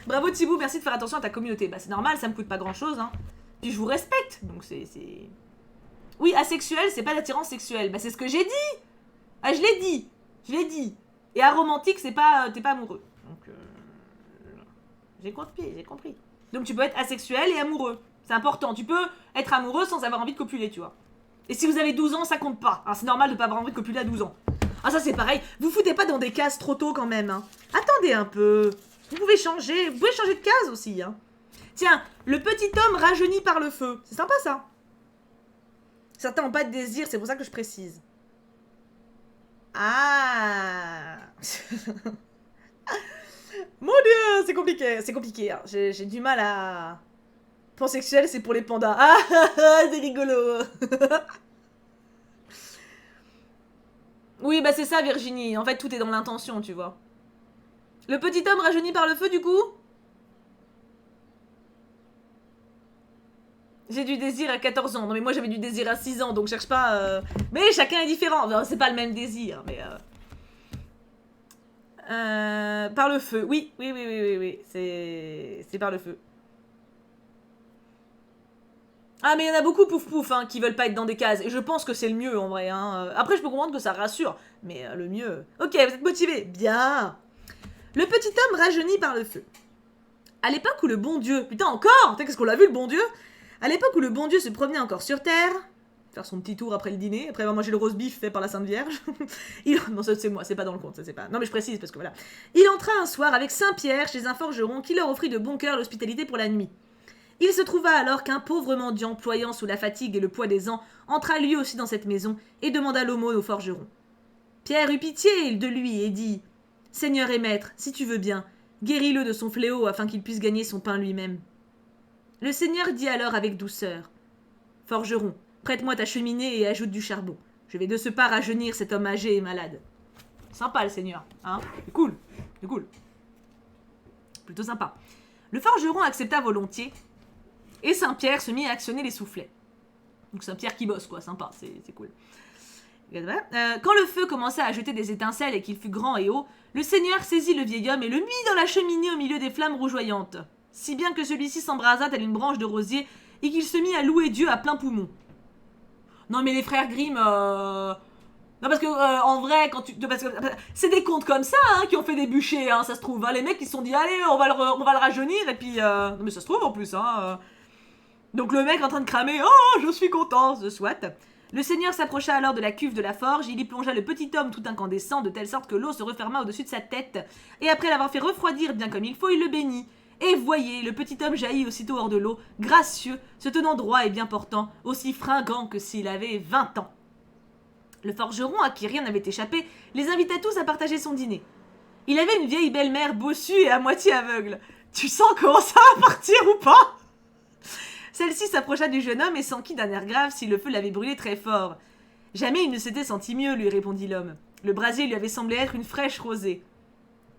Bravo Thibou, merci de faire attention à ta communauté. Bah c'est normal, ça me coûte pas grand chose. Hein. Puis je vous respecte, donc c'est... Oui, asexuel, c'est pas d'attirance sexuelle. Bah c'est ce que j'ai dit. Ah, je l'ai dit. Je l'ai dit. Et aromantique, c'est pas... t'es pas amoureux. Donc... j'ai compris. Donc tu peux être asexuel et amoureux. C'est important. Tu peux être amoureux sans avoir envie de copuler, tu vois. Et si vous avez 12 ans, ça compte pas. Hein, c'est normal de pas avoir envie de copuler à 12 ans. Ah ça c'est pareil, vous foutez pas dans des cases trop tôt quand même. Hein. Attendez un peu. Vous pouvez changer de case aussi. Hein. Tiens, le petit homme rajeuni par le feu. C'est sympa ça. Certains n'ont pas de désir, c'est pour ça que je précise. Ah. Mon dieu, c'est compliqué. Hein. J'ai du mal à... Pansexuel, c'est pour les pandas. Ah, c'est rigolo. Oui, bah c'est ça Virginie. En fait, tout est dans l'intention, tu vois. Le petit homme rajeuni par le feu, du coup? J'ai du désir à 14 ans. Non, mais moi, j'avais du désir à 6 ans, donc cherche pas... Mais chacun est différent. Enfin, c'est pas le même désir, mais... par le feu. Oui. C'est par le feu. Ah, mais il y en a beaucoup, pouf pouf, hein, qui veulent pas être dans des cases. Et je pense que c'est le mieux, en vrai. Hein. Après, je peux comprendre que ça rassure. Mais le mieux... Ok, vous êtes motivés. Bien. Le petit homme rajeuni par le feu. À l'époque où le bon Dieu... Putain, encore. Qu'est-ce qu'on l'a vu, le bon Dieu? À l'époque où le bon Dieu se promenait encore sur Terre... Faire son petit tour après le dîner, après avoir mangé le roast beef fait par la Sainte Vierge. Non, ça c'est moi, c'est pas dans le compte, ça c'est pas... Non mais je précise parce que voilà. Il entra un soir avec Saint-Pierre chez un forgeron qui leur offrit de bon cœur l'hospitalité pour la nuit. Il se trouva alors qu'un pauvre mendiant, ployant sous la fatigue et le poids des ans, entra lui aussi dans cette maison et demanda l'aumône au forgeron. Pierre eut pitié de lui et dit « Seigneur et maître, si tu veux bien, guéris-le de son fléau afin qu'il puisse gagner son pain lui-même. » Le Seigneur dit alors avec douceur « Forgeron, prête-moi ta cheminée et ajoute du charbon. Je vais de ce pas rajeunir cet homme âgé et malade. » Sympa le Seigneur, hein? C'est cool. Plutôt sympa. Le forgeron accepta volontiers et Saint-Pierre se mit à actionner les soufflets. Donc Saint-Pierre qui bosse, quoi, sympa, c'est cool. Quand le feu commença à jeter des étincelles et qu'il fut grand et haut, le Seigneur saisit le vieil homme et le mit dans la cheminée au milieu des flammes rougeoyantes, si bien que celui-ci s'embrasa telle une branche de rosier et qu'il se mit à louer Dieu à plein poumon. Non mais les frères Grimm, Non, parce que en vrai, quand tu. Parce que c'est des contes comme ça hein, qui ont fait des bûchers, hein, ça se trouve. Hein, les mecs ils se sont dit, allez, on va le rajeunir, et puis. Non, mais ça se trouve en plus, hein. Donc le mec en train de cramer, oh, je suis content, soit. Le seigneur s'approcha alors de la cuve de la forge, il y plongea le petit homme tout incandescent de telle sorte que l'eau se referma au-dessus de sa tête, et après l'avoir fait refroidir bien comme il faut, il le bénit. Et voyez, le petit homme jaillit aussitôt hors de l'eau, gracieux, se tenant droit et bien portant, aussi fringant que s'il avait 20 ans. Le forgeron, à qui rien n'avait échappé, les invita tous à partager son dîner. Il avait une vieille belle-mère bossue et à moitié aveugle. Tu sens comment ça va partir ou pas? Celle-ci s'approcha du jeune homme et s'enquit d'un air grave si le feu l'avait brûlé très fort. Jamais il ne s'était senti mieux, lui répondit l'homme. Le brasier lui avait semblé être une fraîche rosée.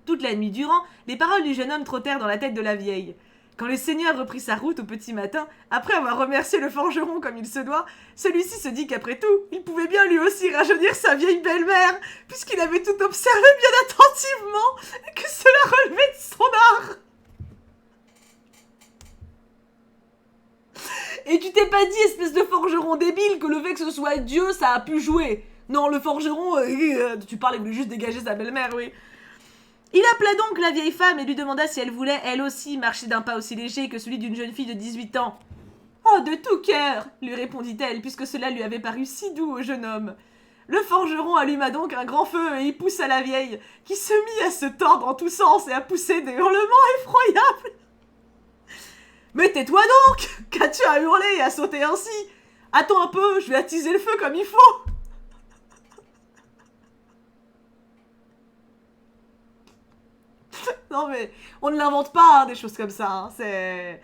Toute la nuit durant, les paroles du jeune homme trottèrent dans la tête de la vieille. Quand le seigneur reprit sa route au petit matin, après avoir remercié le forgeron comme il se doit, celui-ci se dit qu'après tout, il pouvait bien lui aussi rajeunir sa vieille belle-mère, puisqu'il avait tout observé bien attentivement et que cela relevait de son art. Et tu t'es pas dit, espèce de forgeron débile, que le fait que ce soit Dieu, ça a pu jouer. Non, le forgeron, tu parles, il voulait juste dégager sa belle-mère, oui. Il appela donc la vieille femme et lui demanda si elle voulait, elle aussi, marcher d'un pas aussi léger que celui d'une jeune fille de 18 ans. « Oh, de tout cœur !» lui répondit-elle, puisque cela lui avait paru si doux au jeune homme. Le forgeron alluma donc un grand feu et y poussa la vieille, qui se mit à se tordre en tous sens et à pousser des hurlements effroyables. « Mais tais-toi donc! Qu'as-tu à hurler et à sauter ainsi? Attends un peu, je vais attiser le feu comme il faut !» Non mais, on ne l'invente pas, hein, des choses comme ça, hein. C'est...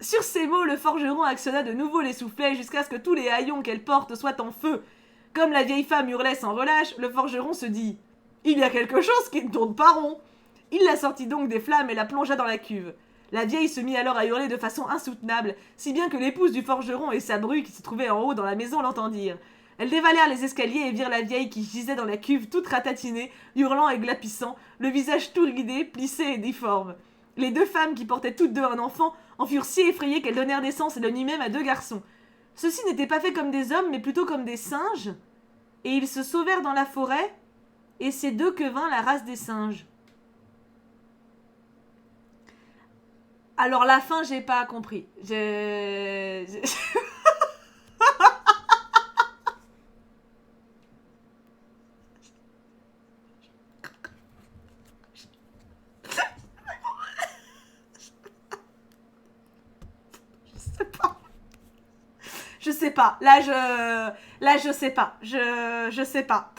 Sur ces mots, le forgeron actionna de nouveau les soufflets jusqu'à ce que tous les haillons qu'elle porte soient en feu. Comme la vieille femme hurlait sans relâche, le forgeron se dit « Il y a quelque chose qui ne tourne pas rond !» Il la sortit donc des flammes et la plongea dans la cuve. La vieille se mit alors à hurler de façon insoutenable, si bien que l'épouse du forgeron et sa bru qui se trouvait en haut dans la maison l'entendirent. Elles dévalèrent les escaliers et virent la vieille qui gisait dans la cuve toute ratatinée, hurlant et glapissant, le visage tout ridé, plissé et difforme. Les deux femmes qui portaient toutes deux un enfant en furent si effrayées qu'elles donnèrent naissance la nuit même à 2 garçons. Ceux-ci n'étaient pas faits comme des hommes, mais plutôt comme des singes, et ils se sauvèrent dans la forêt, et c'est d'eux que vint la race des singes. Alors la fin, j'ai pas compris. Je sais pas. Là, je sais pas. Je sais pas.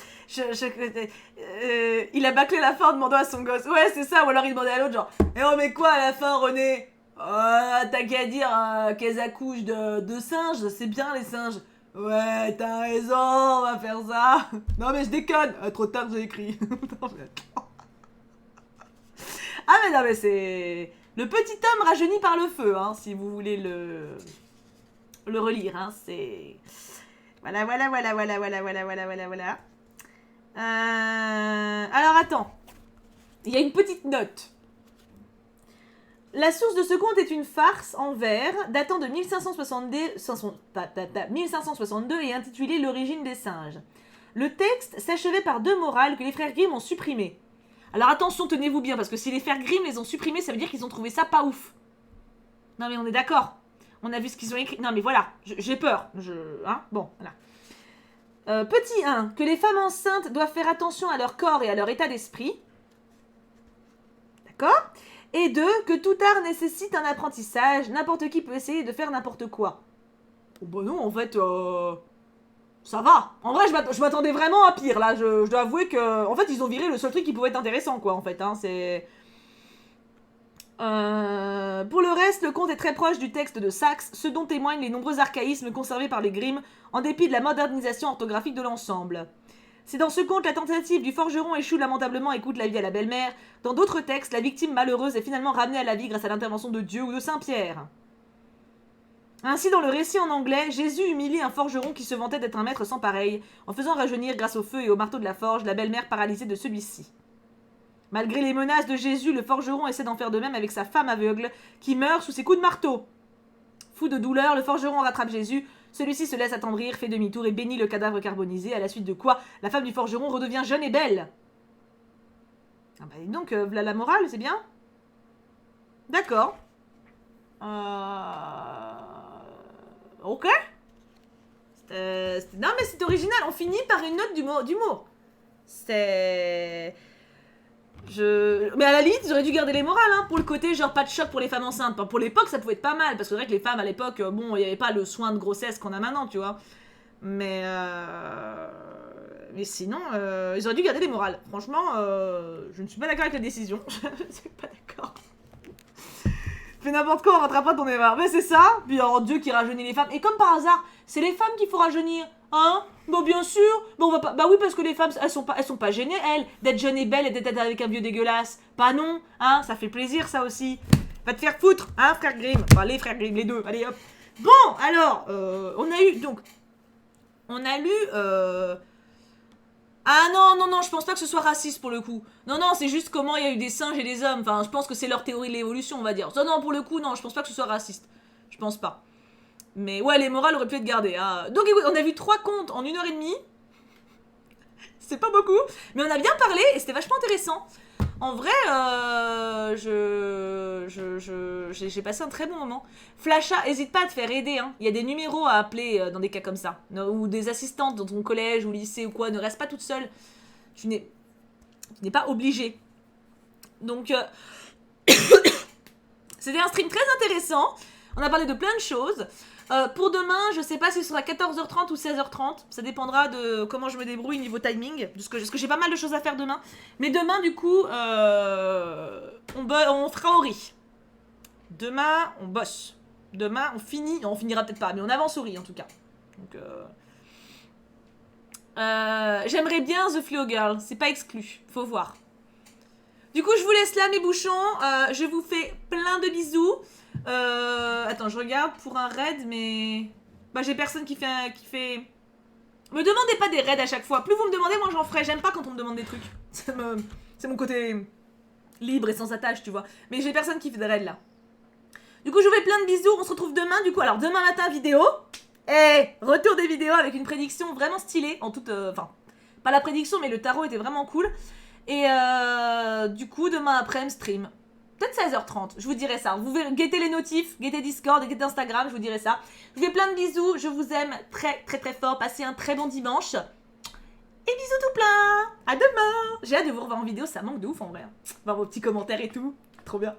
Il a bâclé la fin en demandant à son gosse. Ouais, c'est ça. Ou alors il demandait à l'autre, genre, eh oh, mais quoi à la fin, René? T'as qu'à dire qu'elles accouchent de singes. C'est bien, les singes. Ouais, t'as raison, on va faire ça. Non, mais je déconne. Trop tard, j'ai écrit. Non, mais attends. Ah, mais non, mais c'est... Le petit homme rajeuni par le feu, hein, si vous voulez le relire, hein, c'est... Voilà. Alors, attends. Il y a une petite note. La source de ce conte est une farce en vers datant de 1562 et intitulée L'origine des singes. Le texte s'achevait par 2 morales que les frères Grimm ont supprimées. Alors attention, tenez-vous bien, parce que si les frères Grimm les ont supprimées, ça veut dire qu'ils ont trouvé ça pas ouf. Non mais on est d'accord. On a vu ce qu'ils ont écrit. Non mais voilà, j'ai peur. Bon, voilà. Petit 1. Que les femmes enceintes doivent faire attention à leur corps et à leur état d'esprit. D'accord? Et 2. Que tout art nécessite un apprentissage. N'importe qui peut essayer de faire n'importe quoi. Oh bah non, en fait, ça va. En vrai, je m'attendais vraiment à pire, là. Je dois avouer que... En fait, ils ont viré le seul truc qui pouvait être intéressant, quoi, en fait. Hein, c'est... Pour le reste, le conte est très proche du texte de Saxe, ce dont témoignent les nombreux archaïsmes conservés par les Grimm, en dépit de la modernisation orthographique de l'ensemble. Si dans ce conte, la tentative du forgeron échoue lamentablement et coûte la vie à la belle-mère, dans d'autres textes, la victime malheureuse est finalement ramenée à la vie grâce à l'intervention de Dieu ou de Saint-Pierre. Ainsi, dans le récit en anglais, Jésus humilie un forgeron qui se vantait d'être un maître sans pareil, en faisant rajeunir grâce au feu et au marteau de la forge la belle-mère paralysée de celui-ci. Malgré les menaces de Jésus, le forgeron essaie d'en faire de même avec sa femme aveugle, qui meurt sous ses coups de marteau. Fou de douleur, le forgeron rattrape Jésus, Celui-ci se laisse attendrir, fait demi-tour et bénit le cadavre carbonisé, à la suite de quoi la femme du forgeron redevient jeune et belle. Ah bah donc, voilà la morale, c'est bien. D'accord. Ok. Non mais c'est original, on finit par une note d'humour. C'est... Mais à la limite, ils auraient dû garder les morales, hein, pour le côté genre pas de choc pour les femmes enceintes. Pour l'époque, ça pouvait être pas mal, parce que c'est vrai que les femmes à l'époque, bon, il n'y avait pas le soin de grossesse qu'on a maintenant, tu vois. Mais sinon, ils auraient dû garder les morales. Franchement, je ne suis pas d'accord avec la décision. Je suis pas d'accord. Fais n'importe quoi, on rattrape pas ton erreur. Mais c'est ça. Puis alors, Dieu qui rajeunit les femmes. Et comme par hasard, c'est les femmes qu'il faut rajeunir. Hein? Bon, bien sûr. Bon, on va pas... Bah oui, parce que les femmes, elles sont pas gênées, elles, d'être jeunes et belles et d'être avec un vieux dégueulasse. Pas non. Hein? Ça fait plaisir, ça aussi. Va te faire foutre, hein, frère Grimm. Enfin, les frères Grimm, les deux. Allez, hop. Bon, alors, on a eu, donc... On a lu... Ah non, je pense pas que ce soit raciste pour le coup. Non, c'est juste comment il y a eu des singes et des hommes. Enfin, je pense que c'est leur théorie de l'évolution, on va dire. Non, pour le coup, non, je pense pas que ce soit raciste. Je pense pas. Mais ouais, les morales auraient pu être gardées. Hein. Donc oui, on a vu 3 contes en 1h30. C'est pas beaucoup, mais on a bien parlé et c'était vachement intéressant. En vrai, j'ai passé un très bon moment. Flasha, hésite pas à te faire aider. Hein. Il y a des numéros à appeler dans des cas comme ça. Ou des assistantes dans ton collège ou lycée ou quoi. Ne reste pas toute seule. Tu n'es pas obligée. Donc, c'était un stream très intéressant. On a parlé de plein de choses. Pour demain, je sais pas si ce sera 14h30 ou 16h30. Ça dépendra de comment je me débrouille niveau timing. Parce que j'ai pas mal de choses à faire demain. Mais demain, du coup, on fera au riz. Demain, on bosse. Demain, on finit. Non, on finira peut-être pas, mais on avance au riz en tout cas. Donc, j'aimerais bien The Flow Girl. C'est pas exclu. Faut voir. Du coup, je vous laisse là, mes bouchons. Je vous fais plein de bisous. Attends, je regarde pour un raid, mais... Bah, j'ai personne qui fait... Me demandez pas des raids à chaque fois. Plus vous me demandez, moi j'en ferai. J'aime pas quand on me demande des trucs. C'est mon côté libre et sans attache, tu vois. Mais j'ai personne qui fait des raids, là. Du coup, je vous fais plein de bisous. On se retrouve demain, du coup. Alors, demain matin, vidéo. Et retour des vidéos avec une prédiction vraiment stylée. En toute... Enfin, pas la prédiction, mais le tarot était vraiment cool. Et du coup, demain après, stream. Peut-être 16h30, je vous dirai ça. Vous guettez les notifs, guettez Discord, guettez Instagram, je vous dirai ça. Je vous fais plein de bisous, je vous aime très très très fort. Passez un très bon dimanche. Et bisous tout plein. À demain. J'ai hâte de vous revoir en vidéo, ça manque de ouf en vrai. Voir vos petits commentaires et tout. Trop bien.